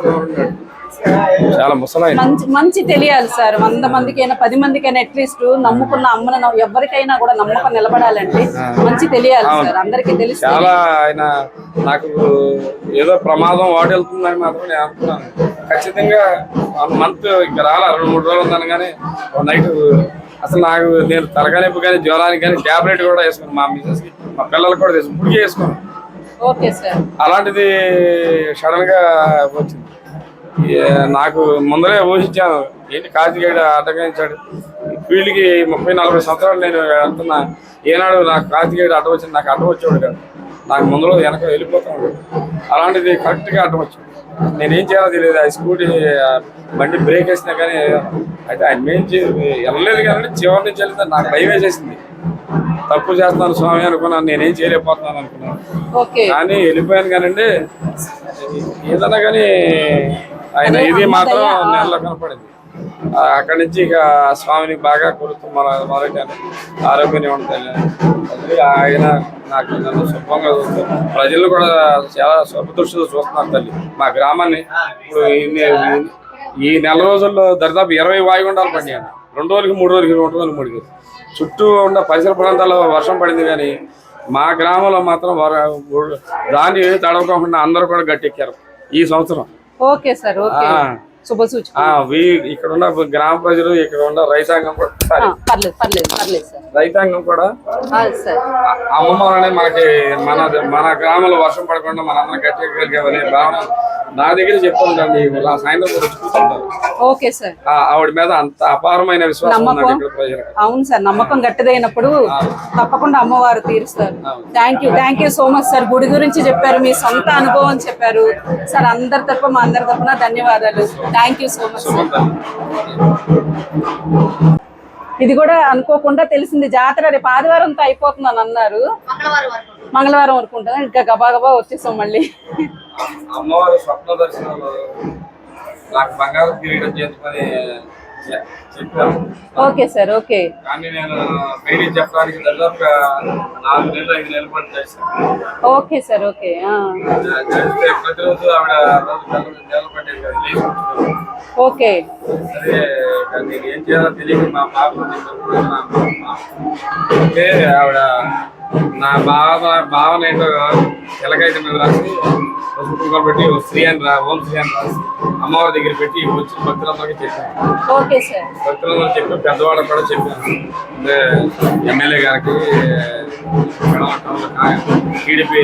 చాలా ముసలాయన. మంచి తెలియాలి సార్, 100 మందికైనా 10 మందికైనా అట్లీస్ట్ నమ్ముకున్న అమ్మను ఎవరికైనా కూడా నమ్మకం నిలబడాలంటే మంచి తెలియాలి సార్, అందరికీ తెలిసి. చాలా ఆయన నాకు ఏదో ప్రమాదం వాటిల్తుందని మాత్రం నేను అనుకున్నాను. ఖచ్చితంగా 1 మంత్ ఇక్కడ 2-3 రోజులు ఉందని. కానీ నైట్ అసలు నేను తలకానొప్పి కానీ జ్వరానికి కానీ ట్యాబ్లెట్ కూడా వేసుకున్నాను. మా మిసెస్కి మా పిల్లలకు కూడా ఇప్పటికే వేసుకున్నాను. అలాంటిది సడన్ గా వచ్చింది. నాకు ముందరే ఊహించాను, ఏంటి కార్తికేయుడు అడ్డగించాడు ఫీల్డ్కి 30-40 సంవత్సరాలు నేను వెళ్తున్నా. ఏనాడు నాకు కార్తికేయుడు అడ్డం వచ్చింది, నాకు అడ్డం వచ్చేవాడు కాదు. నాకు ముందులో వెనక వెళ్ళిపోతాడు. అలాంటిది కరెక్ట్గా అడ్డం వచ్చింది. నేనేం చేయాలో తెలియదు. ఆ స్కూటీ బండి బ్రేక్ వేసినా కానీ అయితే ఆయన వెళ్ళలేదు. కానీ చివరి నుంచి వెళ్తే నాకు భయం వేసేసింది. తప్పు చేస్తున్నాను స్వామి అనుకున్నాను, నేనేం చేయలేకపోతున్నాను అనుకున్నాను. కానీ వెళ్ళిపోయాను. కానండి ఏదన్నా కానీ ఆయన ఇది మాత్రం నేలలో కనపడింది. అక్కడి నుంచి ఇక స్వామిని బాగా కొడుతూ మొదలెట్టాను. ఆరోగ్యాన్ని ఉంటాను. ఆయన నాకు నన్ను శుభ్రంగా చూస్తాను. ప్రజలు కూడా చాలా శుభదృష్టితో చూస్తున్నారు తల్లి. మా గ్రామాన్ని ఇప్పుడు ఈ నెల రోజుల్లో దాదాపు 20 వాయుగుండాలు పడినాయి. 2 రోజులకి 3 రోజులకి 2 రోజులు 3 రోజులు చుట్టూ ఉన్న పరిసర ప్రాంతాల్లో వర్షం పడింది. కానీ మా గ్రామంలో మాత్రం దాన్ని తడవకుండా అందరూ కూడా గట్టెక్కారు ఈ సంవత్సరం. ఓకే సార్, ఓకే, శుభసూచన. ఇక్కడ ఉన్న గ్రామ ప్రజలు, ఇక్కడ ఉన్న రైతాంగం కూడా అమ్మమ్మనే మనకి మన గ్రామంలో వర్షం పడకుండా మనందరం గట్టెక్కగలిగామనే భావన నా దగ్గర చెప్తుందండి. సాయంత్రం కూడా వచ్చి కూర్చుంటారు. ఓకే సార్, ఆవిడ మీద అంత అపారమైన విశ్వాసం ఉంది ఇక్కడ ప్రజలకు. అవును సార్, నమ్మకం గట్టిదైనప్పుడు తప్పకుండా అమ్మవారు తీరుస్తారు. Thank you so much sir. గుడి గురించి చెప్పారు, మీ సొంత అనుభవం చెప్పారు సార్. అందరి తరపున మా అందరి తరపున ధన్యవాదాలు. Thank you so much. ఇది కూడా అనుకోకుండా తెలిసింది. జాతర రేపు ఆదివారంతో అయిపోతుందని అన్నారు. మంగళవారం వరకు ఉంటుంది. ఇంకా గబాగబా వచ్చేసాం మళ్ళీ. అమ్మవారు స్వప్న దర్శనంలో నాకు బంగారు కిరీటం చేసుకొని చెప్పారు. Okay sir, okay. కానీ నేను పెళ్లి చెప్పడానికి దాదాపుగా 4 నెలలు 5 నెలల పాటు చేశాను. Okay sir, okay. చేస్తే ప్రతిరోజు ఆవిడ నెలలు పట్టేది కదా. ఓకే. అదే నేను ఏం చేయాలో తెలియక మా పాప అంటే ఆవిడ నా భావన ఏంటో ఎలాగైతే మీద రాసి పసుపు పెట్టి ఓం శ్రీ అని రాసి అమ్మవారి దగ్గర పెట్టి వచ్చి భక్తులందరికీ చెప్పాను. Okay sir. భక్తులందరూ చెప్పి పెద్దవాళ్ళకి కూడా చెప్పాను. అంటే ఎమ్మెల్యే గారికి, టీడీపీ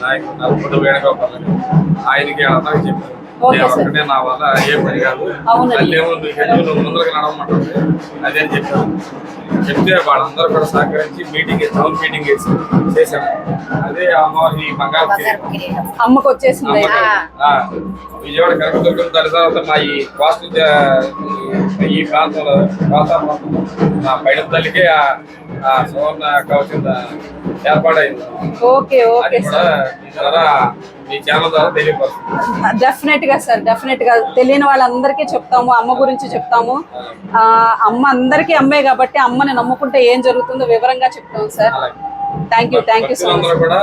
నాయకుడు పొద్దు వేణుగోపాల్ ఆయనకి అందరికీ చెప్పాను. నేను ఒక్కటే నా వల్ల ఏ పని కాదు, మళ్ళీ ఏమో నువ్వు ముందరకు నడవమంటుంది అదే అని చెప్పాను. చెప్తే వాళ్ళందరూ కూడా సహకరించి టౌన్ మీటింగ్ చేశాను. అదే అమ్మవారి బంగారు అమ్మకు వచ్చేసింది. విజయవాడ కనకదుర్గం దాని తర్వాత మా ఈ కోస్టల్ ఈ ప్రాంతంలో వాతావరణం మా పైన తల్లికే ఆ సువర్ణ కవచం ఏర్పాటైంది. Okay okay sir. మీ ఛానల్ ద్వారా తెలియపరుస్తుంది. డెఫినెట్ గా సార్, డెఫినెట్ గా తెలియని వాళ్ళందరికీ చెప్తాము, అమ్మ గురించి చెప్తాము. అమ్మ అందరికీ అమ్మే కాబట్టి అమ్మని నమ్ముకుంటే ఏం జరుగుతుందో వివరంగా చెప్తాము sir. Thank you so much. కూడా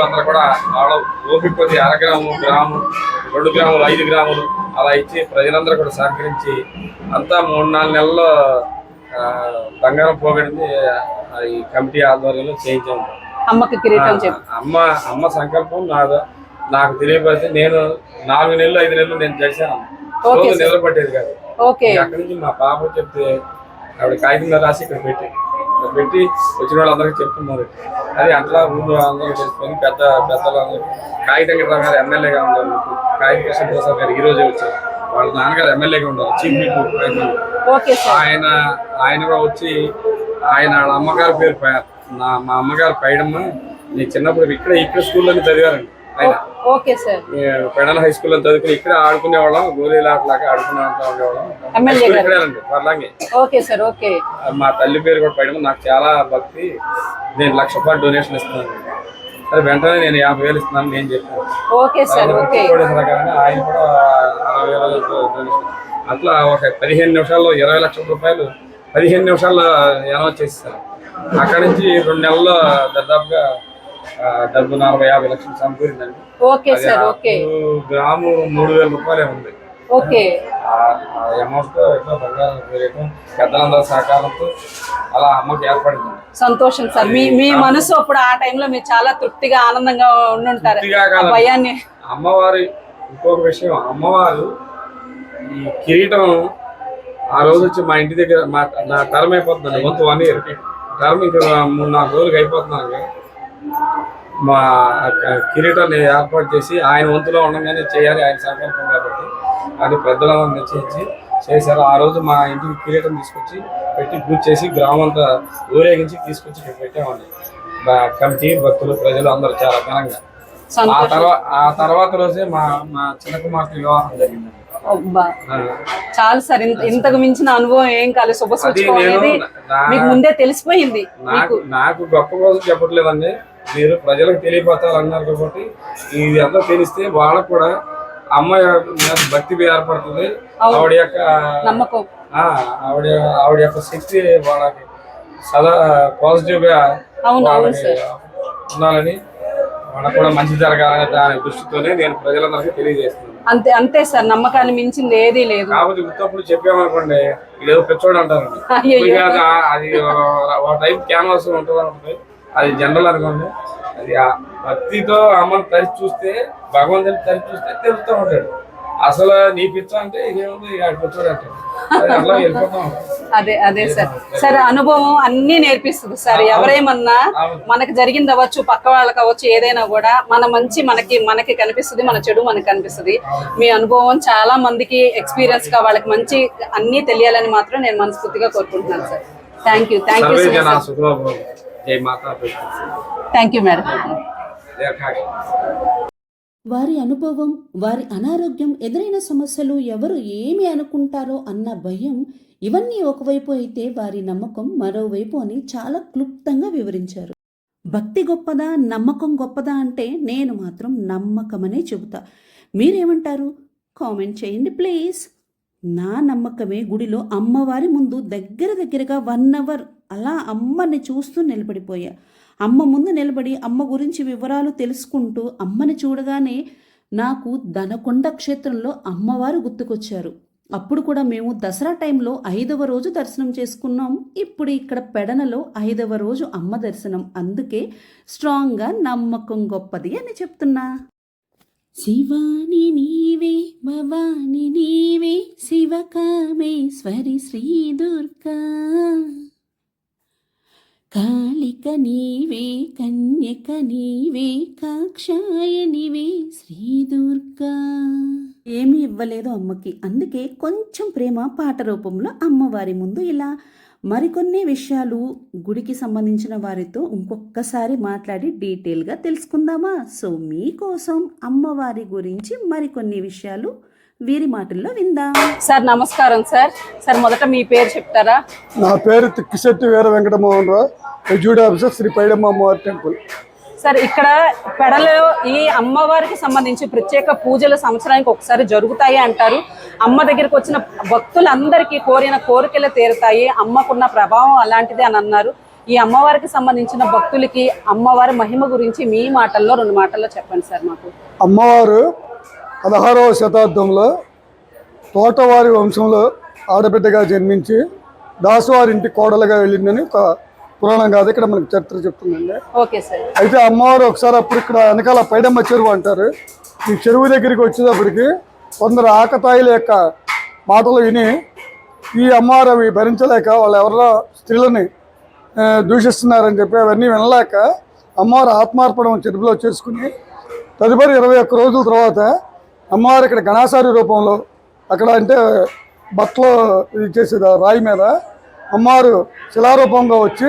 అందరూ కూడా వాళ్ళ ఓపిక కొద్ది 1 గ్రాము, గ్రాము, 2 గ్రాములు, 5 గ్రాములు అలా ఇచ్చి ప్రజలందరూ కూడా సహకరించి అంతా 3-4 నెలల్లో బంగారం పోగడింది ఈ కమిటీ ఆధ్వర్యంలో చేయించాము. అమ్మకి కిరీటం చెప్పి అమ్మ సంకల్పం నాకు తెలియపరిస్తే నేను 4 నెలలు 5 నెలలు నేను చేశాను. నిద్ర పట్టేది కాదు. అక్కడి నుంచి మా పాప చెప్తే ఆవిడ కాగితం మీద రాసి ఇక్కడ పెట్టి వచ్చిన వాళ్ళందరికీ చెప్తున్నారు. అది అట్లా ఊళ్ళో అందరూ చేసుకొని పెద్దలు కాగితం గారు ఎమ్మెల్యేగా ఉన్నారు. కాగిత కృష్ణప్రసాద్ గారు ఈ రోజే వచ్చారు. వాళ్ళ నాన్నగారు ఎమ్మెల్యేగా ఉన్నారు, చీఫ్ మినిస్టర్. ఆయన కూడా వచ్చి ఆయన వాళ్ళ అమ్మగారి పేరు మా అమ్మగారు పైడమ్మ. నేను చిన్నప్పుడు ఇక్కడ స్కూల్లోనే చదివారండి. ఆయన పెడల హై స్కూల్లో చదువుకుని ఇక్కడ ఆడుకునేవాళ్ళం, గోళీలాటలాగా ఉండేవాళ్ళం. ఇక్కడేనండి వర్లాంగి. మా తల్లి పేరు కూడా పైడమ్మ. నాకు చాలా భక్తి. నేను ₹1,00,000 డొనేషన్ ఇస్తున్నాను. సరే వెంటనే నేను 50,000 ఇస్తున్నాను నేను చెప్పాను. ఆయన కూడా 60,000 డొనేషన్. అట్లా ఒక 15 నిమిషాల్లో ₹20 లక్షల 15 నిమిషాల్లో అనౌన్స్ చేసేసాను. అక్కడి నుంచి 2 నెలల్లో దాదాపుగా డబ్బు 40-50 లక్షలు సమకూరిందండి. గ్రాము ₹3,000 ఉంది. అమౌంట్ తో బంగారం పెరగటం, పెద్దలందరూ సహకారంతో అలా అమ్మకి ఏర్పడింది. సంతోషం సార్. మీ మనసు అప్పుడు ఆ టైంలో మీరు చాలా తృప్తిగా ఆనందంగా ఉండుంటారు. అమ్మవారి ఇంకొక విషయం, అమ్మవారు ఈ కిరీటం ఆ రోజు వచ్చి మా ఇంటి దగ్గర నా టర్మ్ అయిపోతుందండి. 1 year టర్మ్ ఇంకా 3-4 రోజులకి అయిపోతున్నాను. మా కిరీటాన్ని ఏర్పాటు చేసి ఆయన వంతులో ఉండగానే చేయాలి, ఆయన సంకల్పం కాబట్టి అది పెద్దలందరూ నిశ్చయించి చేశారు. ఆ రోజు మా ఇంటికి కిరీటం తీసుకొచ్చి పెట్టి పూజ చేసి గ్రామంతా ఊరేగించి తీసుకొచ్చి పెట్టామండి. కమిటీ, భక్తులు, ప్రజలు అందరూ చాలా ఘనంగా. ఆ తర్వాత రోజే మా చిన్న కుమార్తె వివాహం జరిగింది. చాలు సార్. ఇంతకు మించిన అనుభవం ఏం కాలేదు. శుభ సూచకం అనేది మీకు ముందే తెలిసిపోయింది. నాకు గొప్ప కోసం చెప్పట్లేదండి, మీరు ప్రజలకు తెలియపరచాలి అన్నారు కాబట్టి ఇది అంతా తెలిస్తే వాళ్ళకు కూడా అమ్మాయి భక్తి ఏర్పడుతుంది. ఆవిడ యొక్క నమ్మకం, ఆవిడ యొక్క శక్తి వాళ్ళకి సదా పాజిటివ్ గా ఉండాలని, వాళ్ళకు కూడా మంచి జరగాలనే దాని దృష్టితోనే నేను ప్రజలందరికీ తెలియజేస్తున్నాను. అంతే సార్. నమ్మకాన్ని మించింది ఏదీ లేదు. కాబట్టి ఉత్తప్పుడు చెప్పామనుకోండి ఇదేదో పెచ్చోడు అంటారండి. అది ఒక టైప్ క్యాన్వాస్ ఉంటుంది, అది జనరల్ అనుకోండి. అది భక్తితో అమ్మని తరిచి చూస్తే, భగవంతుని తరిచి చూస్తే తెలుస్తూ ఉంటాడు. అసలు నీ పిచ్చ అంటే ఇదేముంది పిచ్చోడు అంటే అట్లా వెళ్ళిపోతాం. అదే సార్. అనుభవం అన్ని నేర్పిస్తుంది సార్. ఎవరేమన్నా మనకు జరిగింది అవ్వచ్చు, పక్క వాళ్ళకి అవ్వచ్చు, ఏదైనా కూడా మన మంచి మనకి కనిపిస్తుంది, మన చెడు మనకి కనిపిస్తుంది. మీ అనుభవం చాలా మందికి ఎక్స్పీరియన్స్ గా వాళ్ళకి మంచి అన్ని తెలియాలని మాత్రం నేను మనస్ఫూర్తిగా కోరుకుంటున్నాను సార్. Thank you madam. వారి అనుభవం, వారి అనారోగ్యం, ఎదురైన సమస్యలు, ఎవరు ఏమి అనుకుంటారో అన్న భయం, ఇవన్నీ ఒకవైపు అయితే వారి నమ్మకం మరోవైపు అని చాలా క్లుప్తంగా వివరించారు. భక్తి గొప్పదా, నమ్మకం గొప్పదా అంటే నేను మాత్రం నమ్మకమనే చెబుతా. మీరేమంటారు? కామెంట్ చేయండి ప్లీజ్. నా నమ్మకమే గుడిలో అమ్మవారి ముందు దగ్గరగా 1 hour అలా అమ్మని చూస్తూ నిలబడిపోయా. అమ్మ ముందు నిలబడి అమ్మ గురించి వివరాలు తెలుసుకుంటూ అమ్మని చూడగానే నాకు దనకొండ క్షేత్రంలో అమ్మవారు గుర్తుకొచ్చారు. అప్పుడు కూడా మేము దసరా టైంలో 5వ రోజు దర్శనం చేసుకున్నాం. ఇప్పుడు ఇక్కడ పెడనలో 5వ రోజు అమ్మ దర్శనం. అందుకే స్ట్రాంగ్గా నమ్మకం గొప్పది అని చెప్తున్నా. శివాని నీవే భవాని నీవే శివకామేశ్వరి శ్రీ దుర్గా, కాళిక నీవే కన్యక నీవే కాక్షాయనివే శ్రీ దుర్గా. ఏమీ ఇవ్వలేదు అమ్మకి, అందుకే కొంచెం ప్రేమ పాట రూపంలో అమ్మవారి ముందు ఇలా మరికొన్ని విషయాలు గుడికి సంబంధించిన వారితో ఇంకొకసారి మాట్లాడి డీటెయిల్గా తెలుసుకుందామా? సో మీకోసం అమ్మవారి గురించి మరికొన్ని విషయాలు వీరి మాటల్లో విందాం. సార్ నమస్కారం సార్. సార్ మొదట మీ పేరు చెప్తారా? నా పేరు తిక్కిశెట్టి వీర వెంకటమోహన్ రావు, ఎగ్జిక్యూటివ్ ఆఫీసర్ శ్రీ పైడమ్మ అమ్మవారి టెంపుల్. సార్ ఇక్కడ పెడలో ఈ అమ్మవారికి సంబంధించి ప్రత్యేక పూజలు సంవత్సరానికి ఒకసారి జరుగుతాయి అంటారు. అమ్మ దగ్గరికి వచ్చిన భక్తులందరికీ కోరిన కోరికలు తీరుతాయి, అమ్మకున్న ప్రభావం అలాంటిది అని అన్నారు. ఈ అమ్మవారికి సంబంధించిన భక్తులకి అమ్మవారి మహిమ గురించి మీ మాటల్లో 2 మాటల్లో చెప్పండి సార్ మాకు. అమ్మవారు 16వ శతాబ్దంలో తోటవారి వంశంలో ఆడబిడ్డగా జన్మించి దాసువారింటి కోడలుగా వెళ్ళిందని ఒక పురాణం కాదు, ఇక్కడ మనకు చరిత్ర చెప్తుందండి. Okay sir. అయితే అమ్మవారు ఒకసారి అప్పుడు ఇక్కడ వెనకాల పైడమ్మ చెరువు అంటారు, ఈ చెరువు దగ్గరికి వచ్చేటప్పటికి కొందరు ఆకతాయిల యొక్క మాటలు విని ఈ అమ్మవారు అవి భరించలేక వాళ్ళు ఎవరో స్త్రీలని దూషిస్తున్నారని చెప్పి అవన్నీ వినలేక అమ్మవారు ఆత్మార్పణం చెరువులో చేసుకుని తదుపరి 21 రోజుల తర్వాత అమ్మవారు ఇక్కడ గణాసారి రూపంలో, అక్కడ అంటే బట్టలో ఇది చేసేది రాయి మీద అమ్మవారు శిలారూపంగా వచ్చి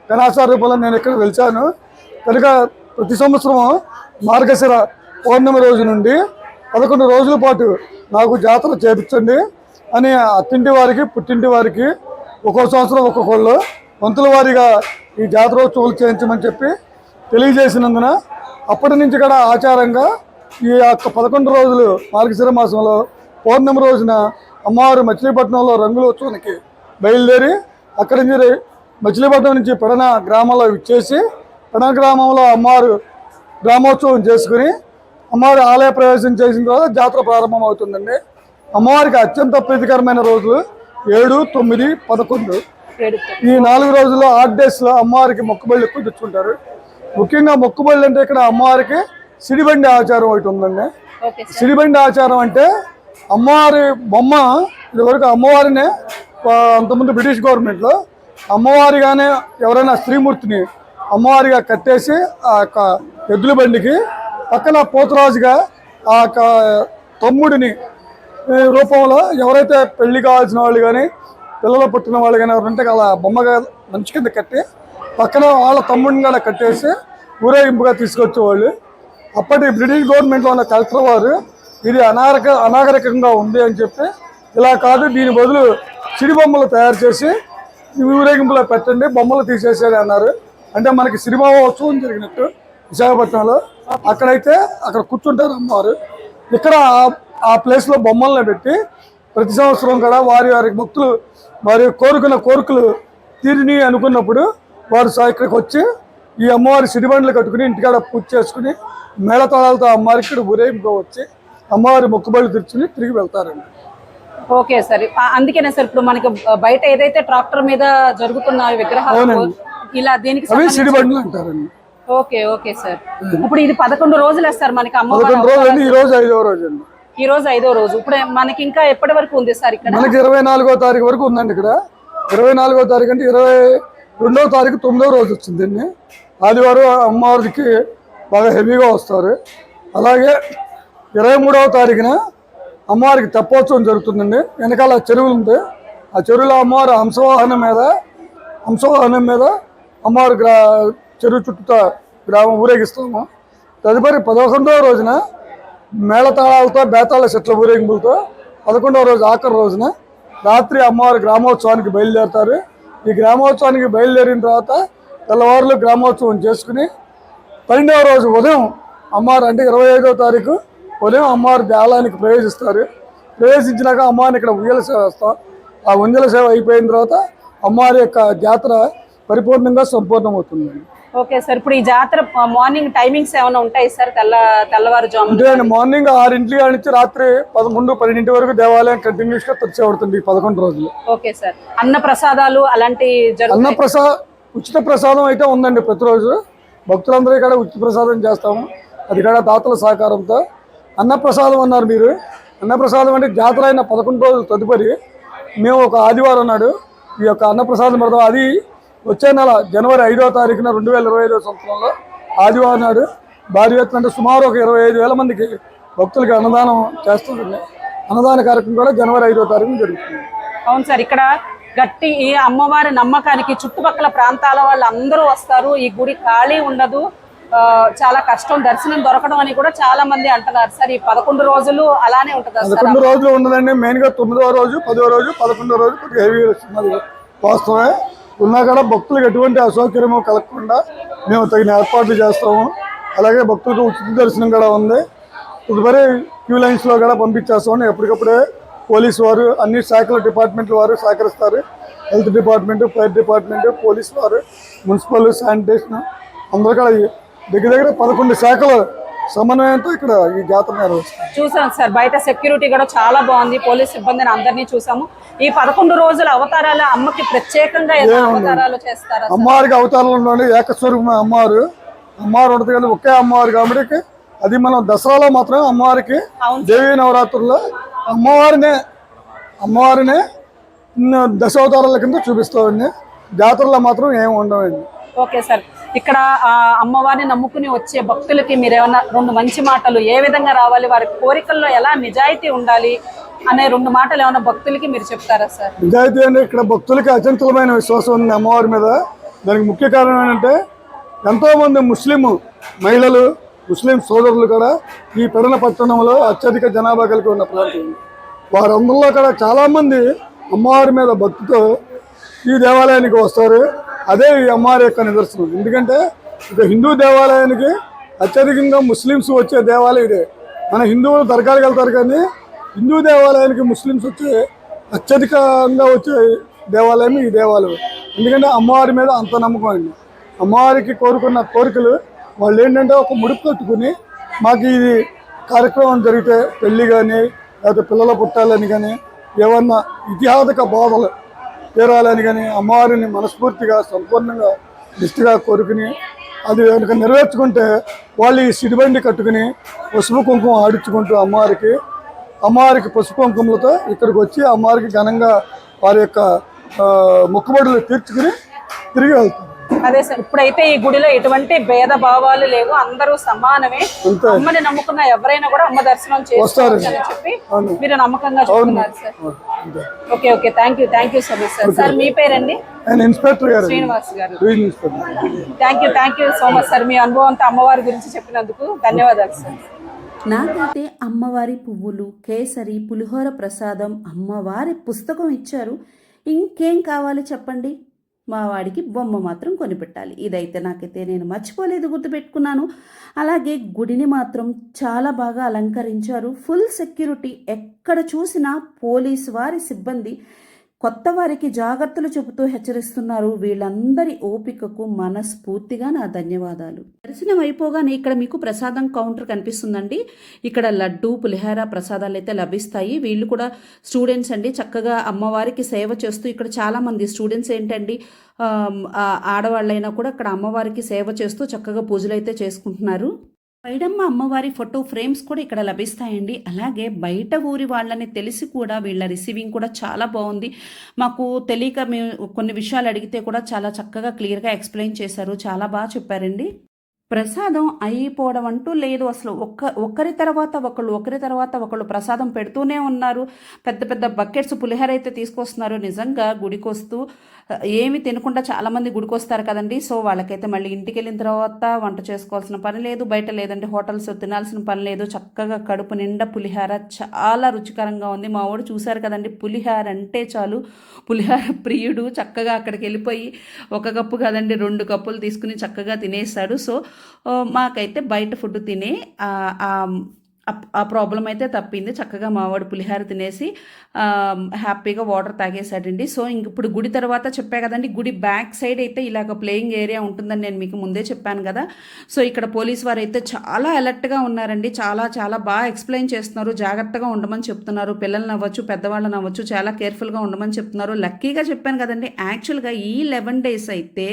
గణాసారి రూపంలో నేను ఇక్కడ వెలిచాను కనుక ప్రతి సంవత్సరం మార్గశిర పౌర్ణమి రోజు నుండి 11 రోజుల పాటు నాకు జాతర చేపించండి అని అత్తింటి వారికి పుట్టింటి వారికి ఒక్కో సంవత్సరం ఒక్కొక్కళ్ళు వంతుల వారిగా ఈ జాతరోత్సవాలు చేయించమని చెప్పి తెలియజేసినందున అప్పటి నుంచి కూడా ఆచారంగా ఈ యొక్క 11 రోజులు మార్గశిర మాసంలో పౌర్ణమి రోజున అమ్మవారు మచిలీపట్నంలో రంగుల ఉత్సవానికి బయలుదేరి అక్కడి నుంచి మచిలీపట్నం నుంచి పెడన గ్రామంలో ఇచ్చేసి పెడన గ్రామంలో అమ్మవారు గ్రామోత్సవం చేసుకుని అమ్మవారి ఆలయ ప్రవేశం చేసిన తర్వాత జాతర ప్రారంభం అవుతుందండి. అమ్మవారికి అత్యంత ప్రీతికరమైన రోజులు 7, 9, 11. ఈ 4 రోజుల్లో 8 డేస్లో అమ్మవారికి మొక్కుబళ్ళు ఎక్కువ తెచ్చుకుంటారు. ముఖ్యంగా మొక్కుబళ్ళు అంటే ఇక్కడ అమ్మవారికి సిడిబండి ఆచారం ఒకటి ఉందండి. సిడిబండి ఆచారం అంటే అమ్మవారి బొమ్మ ఇదివరకు అమ్మవారినే అంతకుముందు బ్రిటిష్ గవర్నమెంట్లో అమ్మవారిగానే ఎవరైనా స్త్రీమూర్తిని అమ్మవారిగా కట్టేసి ఆ యొక్క ఎద్దుల బండికి పక్కన పోతురాజుగా ఆ యొక్క తమ్ముడిని రూపంలో ఎవరైతే పెళ్లి కావాల్సిన వాళ్ళు కానీ పిల్లలు పుట్టిన వాళ్ళు కానీ ఎవరంటే అలా బొమ్మగా మంచి కింద కట్టి పక్కన వాళ్ళ తమ్ముడిని కూడా కట్టేసి ఊరేగింపుగా తీసుకొచ్చేవాళ్ళు. అప్పటి బ్రిటిష్ గవర్నమెంట్లో ఉన్న కలెక్టర్ వారు ఇది అనాగరికంగా ఉంది అని చెప్పి ఇలా కాదు దీని బదులు సిడి బొమ్మలు తయారు చేసి ఊరేగింపులో పెట్టండి, బొమ్మలు తీసేసేది అన్నారు. అంటే మనకి సినిమా ఉత్సవం జరిగినట్టు విశాఖపట్నంలో అక్కడైతే అక్కడ కూర్చుంటారు అమ్మవారు, ఇక్కడ ఆ ప్లేస్లో బొమ్మలను పెట్టి ప్రతి సంవత్సరం కూడా వారి భక్తులు వారి కోరుకున్న కోరికలు తీరిని అనుకున్నప్పుడు వారు ఇక్కడికి వచ్చి ఈ అమ్మవారి సిడిబండ్లు కట్టుకుని ఇంటికాడ పూజ చేసుకుని మేళతాళాలతో అమ్మవారికి ఇక్కడ ఊరేగింపుగా వచ్చి అమ్మవారి మొక్కుబళ్ళు తీర్చుకుని తిరిగి వెళ్తారండి. Okay sir. అందుకేనే సార్ ఇప్పుడు మనకి బయట ఏదైతే ట్రాక్టర్ మీద జరుగుతున్న విగ్రహాలు ఇలా దీనికి సిడిబండ్లు అంటారండి. Okay okay sir. ఇప్పుడు ఇది 11 రోజులు వేస్తారు మనకి అమ్మవారు. 11 రోజులు అండి. ఈ రోజు 5వ రోజు అండి. ఈ రోజు 5వ రోజు. ఇప్పుడు మనకి ఇంకా ఎప్పటి వరకు ఉంది సార్ ఇక్కడ? మనకి 24వ తారీఖు వరకు ఉందండి. ఇక్కడ 24వ తారీఖు అంటే 22వ తారీఖు 9వ రోజు వచ్చిందండి. ఆదివారం అమ్మవారికి బాగా హెవీగా వస్తారు. అలాగే 23వ తారీఖున అమ్మవారికి తెప్పోత్సవం జరుగుతుందండి. వెనకాల చెరువులు ఉంది, ఆ చెరువులో అమ్మవారు హంసవాహనం మీద అమ్మవారి చెరువు చుట్టూ గ్రామం ఊరేగిస్తాము. తదుపరి 11వ రోజున మేళతాళాలతో బేతాళ చెట్ల ఊరేగింపులతో 11వ రోజు ఆఖరి రోజున రాత్రి అమ్మవారి గ్రామోత్సవానికి బయలుదేరుతారు. ఈ గ్రామోత్సవానికి బయలుదేరిన తర్వాత తెల్లవారులు గ్రామోత్సవం చేసుకుని 12వ రోజు ఉదయం అమ్మవారు అంటే 25వ తారీఖు ఉదయం అమ్మవారి దేవాలయానికి ప్రవేశిస్తారు. ప్రవేశించినాక అమ్మవారిని ఇక్కడ ఉయ్యల సేవ వేస్తాం. ఆ ఉయ్యల సేవ అయిపోయిన తర్వాత అమ్మవారి యొక్క జాతర పరిపూర్ణంగా సంపూర్ణమవుతుందండి. ఓకే సార్, ఇప్పుడు ఈ జాతర మార్నింగ్ టైమింగ్స్ ఏమైనా ఉంటాయి సార్? తెల్లవారుజాము అంటే మార్నింగ్ 6 నుంచి రాత్రి 11-12 వరకు దేవాలయం కంటిన్యూస్ గా తెరిచేబడుతుంది ఈ 11 రోజులు. ఓకే సార్, అన్న ప్రసాదాలు అలాంటి ఉచిత ప్రసాదం అయితే ఉందండి. ప్రతిరోజు భక్తులందరూ ఇక్కడ ఉచిత ప్రసాదం చేస్తాము. అది కూడా దాతల సహకారంతో. అన్నప్రసాదం అన్నారు మీరు. అన్నప్రసాదం అంటే జాతర అయిన 11 రోజులు తదుపరి మేము ఒక ఆదివారం నాడు ఈ యొక్క అన్నప్రసాదం పెడతాం. అది వచ్చే నెల జనవరి 5వ తారీఖున 2025 సంవత్సరంలో ఆదివారం నాడు భారీ ఎత్తున అంటే సుమారు ఒక 25,000 మందికి భక్తులకి అన్నదానం చేస్తారండి. అన్నదాన కార్యక్రమం కూడా జనవరి 5వ తారీఖున జరుగుతుంది. అవును సార్, ఇక్కడ గట్టి ఈ అమ్మవారి నమ్మకానికి చుట్టుపక్కల ప్రాంతాల వాళ్ళు అందరూ వస్తారు. ఈ గుడి ఖాళీ ఉండదు, చాలా కష్టం దర్శనం దొరకడం అని కూడా చాలా మంది అంటున్నారు సార్. ఈ 11 రోజులు అలానే ఉంటుంది? 11 రోజులు ఉండదండి. మెయిన్ గా 9వ రోజు, 10వ రోజు, 11వ రోజు కొద్దిగా హెవీ వస్తున్నది. వాస్తవమే ఉన్నా కూడా భక్తులకు ఎటువంటి అసౌకర్యము కలగకుండా మేము తగిన ఏర్పాట్లు చేస్తాము. అలాగే భక్తులకు ఉచిత దర్శనం కూడా ఉంది. తదుపరి క్యూ లైన్స్ లో కూడా పంపించేస్తాము. ఎప్పటికప్పుడే పోలీసు వారు, అన్ని శాఖల డిపార్ట్మెంట్ల వారు సహకరిస్తారు. Health department, fire department, police వారు, మున్సిపల్, శానిటేషన్ అందరూ కూడా దగ్గర 11 శాఖల సమన్వయంతో ఇక్కడ ఈ జాతర నిర్వహిస్తారు. చూసాం సార్, బయట సెక్యూరిటీ కూడా చాలా బాగుంది, పోలీస్ సిబ్బందిని అందరినీ చూసాము. ఈ 11 రోజుల అవతారాలు అమ్మకి ప్రత్యేకంగా అవతారాలు చేస్తారు? అమ్మవారికి అవతారాలు ఉండండి. ఏకస్వరూపం అమ్మవారు ఉంటుంది కానీ ఒకే అమ్మవారు కాబట్టి అది మనం దసరాలో మాత్రమే అమ్మవారికి దేవీ నవరాత్రుల్లో అమ్మవారినే దశావతారాల కింద చూపిస్తామండి. జాతరలో మాత్రం ఏమి ఉండవండి. ఓకే సార్, ఇక్కడ అమ్మవారిని నమ్ముకుని వచ్చే భక్తులకి మీరు ఏమన్నా 2 మంచి మాటలు, ఏ విధంగా రావాలి, వారి కోరికల్లో ఎలా నిజాయితీ ఉండాలి అనే 2 మాటలు ఏమైనా భక్తులకి మీరు చెప్తారా సార్? నిజాయితీ అంటే ఇక్కడ భక్తులకి అచంచలమైన విశ్వాసం ఉంది అమ్మవారి మీద. దానికి ముఖ్య కారణం ఏంటంటే ఎంతోమంది ముస్లిం మహిళలు, ముస్లిం సోదరులు కూడా ఈ పెడన పట్టణంలో అత్యధిక జనాభా కలిగి ఉన్న ప్రాంతం. వారందరిలో కూడా చాలామంది అమ్మవారి మీద భక్తితో ఈ దేవాలయానికి వస్తారు. అదే ఈ అమ్మవారి యొక్క నిదర్శనం. ఎందుకంటే ఇక హిందూ దేవాలయానికి అత్యధికంగా ముస్లిమ్స్ వచ్చే దేవాలయం ఇదే. మన హిందువులు దర్గాలకు వెళ్తారు కానీ హిందూ దేవాలయానికి ముస్లిమ్స్ అత్యధికంగా వచ్చే దేవాలయం ఈ దేవాలయం. ఎందుకంటే అమ్మవారి మీద అంత నమ్మకం అండి. అమ్మవారికి కోరుకున్న కోరికలు వాళ్ళు ఏంటంటే ఒక ముడుపు కట్టుకుని మాకు ఇది కార్యక్రమం జరిగితే పెళ్ళి కానీ లేకపోతే పిల్లల పుట్టాలని కానీ ఏమన్నా ఇతిహాసక బోధలు తీరాలని కానీ అమ్మవారిని మనస్ఫూర్తిగా సంపూర్ణంగా నిష్ఠగా కోరుకుని అది కనుక నెరవేర్చుకుంటే వాళ్ళు ఈ సిడిబండి కట్టుకుని పసుపు కుంకుమ ఆడించుకుంటూ అమ్మవారికి పసుపు కుంకుమలతో ఇక్కడికి వచ్చి అమ్మవారికి ఘనంగా వారి యొక్క మొక్కుబడులు తీర్చుకుని తిరిగి వెళ్తారు. అదే సార్, ఇప్పుడైతే ఈ గుడిలో ఎటువంటి భేద భావాలు లేవు, అందరూ సమానమే. అమ్మని నమ్ముకున్న ఎవరైనా కూడా అమ్మ దర్శనం చేసుకోవాలని చెప్పి మీరు నమ్మకంగా చెప్తున్నారు sir. Okay okay, thank you so much sir. Sir మీ పేరండి? శ్రీనివాస్ గారు. Thank you so much sir. మీ అనుభవంతో అమ్మవారి గురించి చెప్పినందుకు ధన్యవాదాలు సార్. నాకైతే అమ్మవారి పువ్వులు, కేసరి, పులిహోర ప్రసాదం, అమ్మవారి పుస్తకం ఇచ్చారు. ఇంకేం కావాలి చెప్పండి? మా వాడికి బొమ్మ మాత్రం కొనిపెట్టాలి. ఇదైతే నాకైతే నేను మర్చిపోలేదు, గుర్తుపెట్టుకున్నాను. అలాగే గుడిని మాత్రం చాలా బాగా అలంకరించారు. ఫుల్ సెక్యూరిటీ, ఎక్కడ చూసినా పోలీసు వారి సిబ్బంది కొత్త వారికి జాగ్రత్తలు చెబుతూ హెచ్చరిస్తున్నారు. వీళ్ళందరి ఓపికకు మనస్ఫూర్తిగా నా ధన్యవాదాలు. దర్శనం అయిపోగానే ఇక్కడ మీకు ప్రసాదం కౌంటర్ కనిపిస్తుందండి. ఇక్కడ లడ్డు, పులిహోర ప్రసాదాలు అయితే లభిస్తాయి. వీళ్ళు కూడా స్టూడెంట్స్ అండి, చక్కగా అమ్మవారికి సేవ చేస్తూ ఇక్కడ చాలామంది స్టూడెంట్స్ ఏంటండి ఆడవాళ్ళైనా కూడా ఇక్కడ అమ్మవారికి సేవ చేస్తూ చక్కగా పూజలు అయితే చేసుకుంటున్నారు. పైడమ్మ అమ్మవారి ఫోటో ఫ్రేమ్స్ కూడా ఇక్కడ లభిస్తాయండి. అలాగే బయట ఊరి వాళ్ళని తెలిసి కూడా వీళ్ళ రిసీవింగ్ కూడా చాలా బాగుంది. మాకు తెలియక మేము కొన్ని విషయాలు అడిగితే కూడా చాలా చక్కగా క్లియర్గా ఎక్స్ప్లెయిన్ చేశారు. చాలా బాగా చెప్పారండి. ప్రసాదం అయిపోవడం అంటూ లేదు అసలు. ఒకరి తర్వాత ఒకళ్ళు ప్రసాదం పెడుతూనే ఉన్నారు. పెద్ద పెద్ద బకెట్స్ పులిహోర అయితే తీసుకొస్తున్నారు. నిజంగా గుడికి వస్తూ ఏమి తినకుండా చాలామంది గుడికి వస్తారు కదండి. సో వాళ్ళకైతే మళ్ళీ ఇంటికి వెళ్ళిన తర్వాత వంట చేసుకోవాల్సిన పని లేదు, బయట లేదంటే హోటల్స్ తినాల్సిన పని లేదు. చక్కగా కడుపు నిండా పులిహోర చాలా రుచికరంగా ఉంది. మా వాడు చూశారు కదండి, పులిహోర అంటే చాలు, పులిహోర ప్రియుడు. చక్కగా అక్కడికి వెళ్ళిపోయి 1 కప్పు కాదండి 2 కప్పులు తీసుకుని చక్కగా తినేస్తాడు. సో మాకైతే బయట ఫుడ్ తినే ఆ ప్రాబ్లం అయితే తప్పింది. చక్కగా మావాడు పులిహార తినేసి హ్యాపీగా వాటర్ తాగేశాడండి. సో ఇంక ఇప్పుడు గుడి తర్వాత చెప్పా కదండి, గుడి బ్యాక్ సైడ్ అయితే ఇలాగ ప్లేయింగ్ ఏరియా ఉంటుందని నేను మీకు ముందే చెప్పాను కదా. సో ఇక్కడ పోలీస్ వారు అయితే చాలా అలర్ట్గా ఉన్నారండి. చాలా చాలా బాగా ఎక్స్ప్లెయిన్ చేస్తున్నారు, జాగ్రత్తగా ఉండమని చెప్తున్నారు. పిల్లల్ని అవ్వచ్చు, పెద్దవాళ్ళని అవ్వచ్చు, చాలా కేర్ఫుల్గా ఉండమని చెప్తున్నారు. లక్కీగా చెప్పాను కదండి, యాక్చువల్గా ఈ 11 days అయితే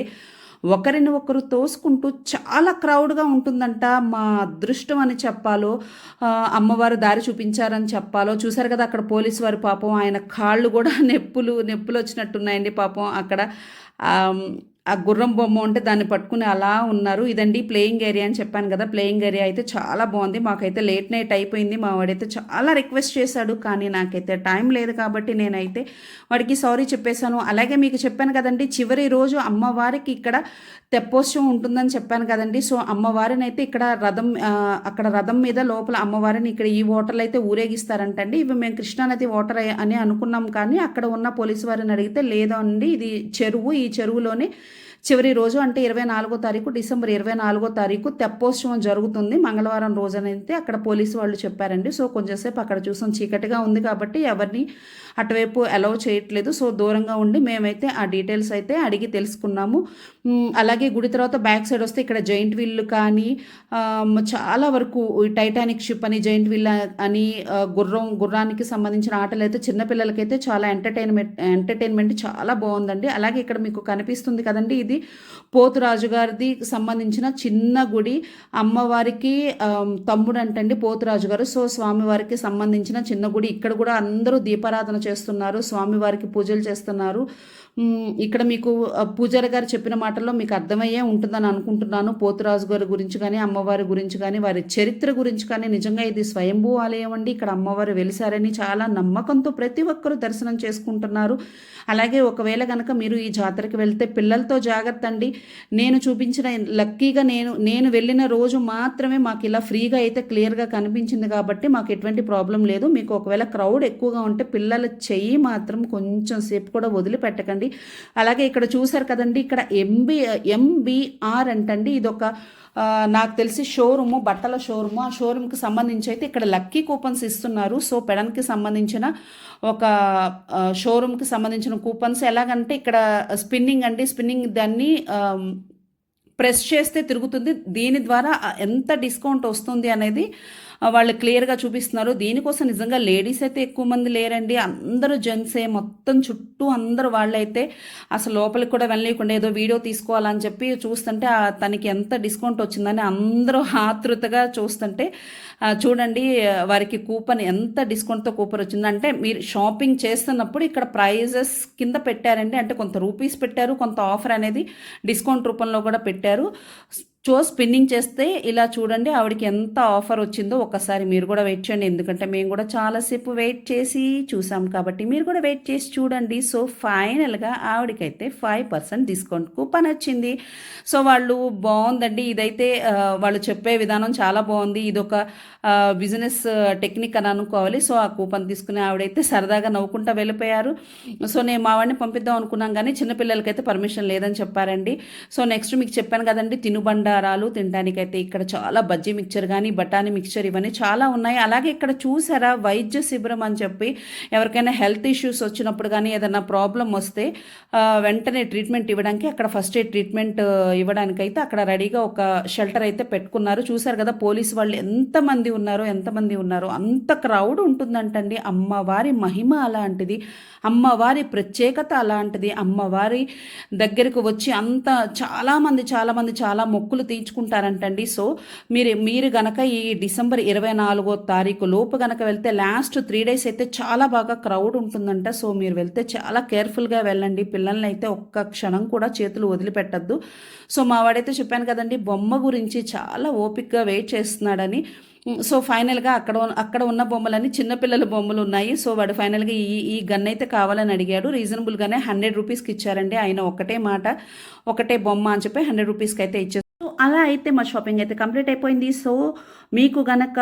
ఒకరిని ఒకరు తోసుకుంటూ చాలా క్రౌడ్గా ఉంటుందంట. మా అదృష్టం అని చెప్పాలో, అమ్మవారు దారి చూపించారని చెప్పాలో. చూసారు కదా అక్కడ పోలీసు వారు పాపం ఆయన కాళ్ళు కూడా నొప్పులు వచ్చినట్టున్నాయండి పాపం. అక్కడ ఆ గుర్రం బొమ్మ ఉంటే దాన్ని పట్టుకుని అలా ఉన్నారు. ఇదండి ప్లేయింగ్ ఏరియా అని చెప్పాను కదా. ప్లేయింగ్ ఏరియా అయితే చాలా బాగుంది. మాకైతే లేట్ నైట్ అయిపోయింది. మా వాడైతే చాలా రిక్వెస్ట్ చేశాడు, కానీ నాకైతే టైం లేదు కాబట్టి నేనైతే వాడికి సారీ చెప్పేశాను. అలాగే మీకు చెప్పాను కదండి, చివరి రోజు అమ్మవారికి ఇక్కడ తెప్పోత్సవం ఉంటుందని చెప్పాను కదండి. సో అమ్మవారిని అయితే ఇక్కడ అక్కడ రథం మీద లోపల అమ్మవారిని ఇక్కడ ఈ వాటర్లు అయితే ఊరేగిస్తారంటండి. ఇవి మేము కృష్ణానది వాటర్ అని అనుకున్నాం, కానీ అక్కడ ఉన్న పోలీసు వారిని అడిగితే లేదండి, ఇది చెరువు, ఈ చెరువులోనే చివరి రోజు అంటే 24వ తారీఖు, డిసెంబర్ 24వ తారీఖు తెప్పోత్సవం జరుగుతుంది, మంగళవారం రోజునైతే అక్కడ పోలీసు వాళ్ళు చెప్పారండి. సో కొంచెంసేపు అక్కడ చూసాం, చీకటిగా ఉంది కాబట్టి ఎవరిని అటువైపు అలౌ చేయట్లేదు. సో దూరంగా ఉండి మేమైతే ఆ డీటెయిల్స్ అయితే అడిగి తెలుసుకున్నాము. అలాగే గుడి తర్వాత బ్యాక్ సైడ్ వస్తే ఇక్కడ జైంట్ వీల్ కానీ చాలా వరకు టైటానిక్ షిప్ అని, జైంట్ వీల్ అని, గుర్రానికి సంబంధించిన ఆటలు అయితే చిన్నపిల్లలకైతే చాలా ఎంటర్టైన్మెంట్ చాలా బాగుందండి. అలాగే ఇక్కడ మీకు కనిపిస్తుంది కదండి, ఇది పోతురాజు గారిది సంబంధించిన చిన్న గుడి. అమ్మవారికి తమ్ముడు అంటండి పోతురాజు గారు. సో స్వామివారికి సంబంధించిన చిన్న గుడి. ఇక్కడ కూడా అందరూ దీపారాధన చేస్తున్నారు, స్వామివారికి పూజలు చేస్తున్నారు. ఇక్కడ మీకు పూజారి గారు చెప్పిన మాటల్లో మీకు అర్థమయ్యే ఉంటుందని అనుకుంటున్నాను. పోతురాజు గారి గురించి కానీ, అమ్మవారి గురించి కానీ, వారి చరిత్ర గురించి కానీ. నిజంగా ఇది స్వయంభూ ఆలయం అండి. ఇక్కడ అమ్మవారు వెలిసారని చాలా నమ్మకంతో ప్రతి ఒక్కరూ దర్శనం చేసుకుంటున్నారు. అలాగే ఒకవేళ కనుక మీరు ఈ జాతరకి వెళ్తే పిల్లలతో జాగ్రత్త అండి. నేను చూపించిన లక్కీగా నేను వెళ్ళిన రోజు మాత్రమే మాకు ఇలా ఫ్రీగా అయితే క్లియర్గా కనిపించింది కాబట్టి మాకు ఎటువంటి ప్రాబ్లం లేదు. మీకు ఒకవేళ క్రౌడ్ ఎక్కువగా ఉంటే పిల్లల చెయ్యి మాత్రం కొంచెం సేపు కూడా వదిలిపెట్టకండి. అలాగే ఇక్కడ చూసారు కదండి, ఇక్కడ MBR అంటండి, ఇదొక నాకు తెలిసి షోరూము, బట్టల షోరూము. ఆ షోరూమ్కి సంబంధించి అయితే ఇక్కడ లక్కీ కూపన్స్ ఇస్తున్నారు. సో పెడన్కి సంబంధించిన ఒక షోరూమ్కి సంబంధించిన కూపన్స్ ఎలాగంటే ఇక్కడ స్పిన్నింగ్ అండి, స్పిన్నింగ్ దాన్ని ప్రెస్ చేస్తే తిరుగుతుంది. దీని ద్వారా ఎంత డిస్కౌంట్ వస్తుంది అనేది వాళ్ళు క్లియర్గా చూపిస్తున్నారు. దీనికోసం నిజంగా లేడీస్ అయితే ఎక్కువ మంది లేరండి, అందరూ జెంట్సే. మొత్తం చుట్టూ అందరూ వాళ్ళైతే అసలు లోపలికి కూడా వెళ్ళలేకుండా ఏదో వీడియో తీసుకోవాలని చెప్పి చూస్తుంటే తనకి ఎంత డిస్కౌంట్ వచ్చిందని అందరూ ఆతృతగా చూస్తుంటే చూడండి వారికి కూపన్ ఎంత డిస్కౌంట్తో కూపన్ వచ్చిందంటే మీరు షాపింగ్ చేస్తున్నప్పుడు ఇక్కడ ప్రైజెస్ కింద పెట్టారండి. అంటే కొంత రూపీస్ పెట్టారు, కొంత ఆఫర్ అనేది డిస్కౌంట్ రూపంలో కూడా పెట్టారు. స్పిన్నింగ్ చేస్తే ఇలా చూడండి ఆవిడకి ఎంత ఆఫర్ వచ్చిందో. ఒకసారి మీరు కూడా వెయిట్ చేయండి, ఎందుకంటే మేము కూడా చాలాసేపు వెయిట్ చేసి చూసాం కాబట్టి మీరు కూడా వెయిట్ చేసి చూడండి. సో ఫైనల్గా ఆవిడకైతే 5% డిస్కౌంట్ కూపన్ వచ్చింది. సో వాళ్ళు బాగుందండి, ఇదైతే వాళ్ళు చెప్పే విధానం చాలా బాగుంది. ఇదొక బిజినెస్ టెక్నిక్ అని అనుకోవాలి. సో ఆ కూపన్ తీసుకుని ఆవిడైతే సరదాగా నవ్వుకుంటూ వెళ్ళిపోయారు. సో నేను మా వాడిని పంపిద్దాం అనుకున్నాం, కానీ చిన్నపిల్లలకైతే పర్మిషన్ లేదని చెప్పారండి. సో నెక్స్ట్ మీకు చెప్పాను కదండి, తినుబండారాలు తినడానికైతే ఇక్కడ చాలా బజ్జీ మిక్చర్ కానీ, బఠానీ మిక్చర్ ఇవన్నీ చాలా ఉన్నాయి. అలాగే ఇక్కడ చూసారా వైద్య శిబిరం అని చెప్పి, ఎవరికైనా హెల్త్ ఇష్యూస్ వచ్చినప్పుడు కానీ ఏదైనా ప్రాబ్లం వస్తే వెంటనే ట్రీట్మెంట్ ఇవ్వడానికి అక్కడ ఫస్ట్ ఎయిడ్ ట్రీట్మెంట్ ఇవ్వడానికైతే అక్కడ రెడీగా ఒక షెల్టర్ అయితే పెట్టుకున్నారు. చూసారు కదా పోలీసు వాళ్ళు ఎంతమంది ఉన్నారో అంత క్రౌడ్ ఉంటుందంటండి. అమ్మవారి మహిమ అలాంటిది, అమ్మవారి ప్రత్యేకత అలాంటిది. అమ్మవారి దగ్గరకు వచ్చి చాలామంది చాలా మొక్కులు తీర్చుకుంటారంటండి. సో మీరు గనక ఈ డిసెంబర్ 24వ తారీఖు లోపు గనక వెళ్తే లాస్ట్ 3 days అయితే చాలా బాగా క్రౌడ్ ఉంటుందంట. సో మీరు వెళ్తే చాలా కేర్ఫుల్గా వెళ్ళండి. పిల్లల్ని అయితే ఒక్క క్షణం కూడా చేతులు వదిలిపెట్టద్దు. సో మా వాడైతే చెప్పాను కదండి, బొమ్మ గురించి చాలా ఓపికగా వెయిట్ చేస్తున్నాడని. సో ఫైనల్గా అక్కడ ఉన్న బొమ్మలన్నీ చిన్నపిల్లల బొమ్మలు ఉన్నాయి. సో వాడు ఫైనల్గా ఈ గన్ అయితే కావాలని అడిగాడు. రీజనబుల్గానే 100 రూపీస్కి ఇచ్చారండి. ఆయన ఒకటే మాట, ఒకటే బొమ్మ అని చెప్పి 100 రూపీస్కి అయితే ఇచ్చారు. అలా అయితే మా షాపింగ్ అయితే కంప్లీట్ అయిపోయింది. సో మీకు గనక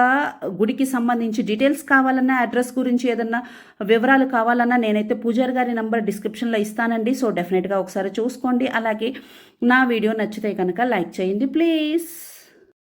గుడికి సంబంధించి డీటెయిల్స్ కావాలన్నా, అడ్రస్ గురించి ఏదన్నా వివరాలు కావాలన్నా నేనైతే పూజారి గారి నంబర్ డిస్క్రిప్షన్లో ఇస్తానండి. సో డెఫినెట్గా ఒకసారి చూసుకోండి. అలాగే నా వీడియో నచ్చితే కనుక లైక్ చేయండి ప్లీజ్.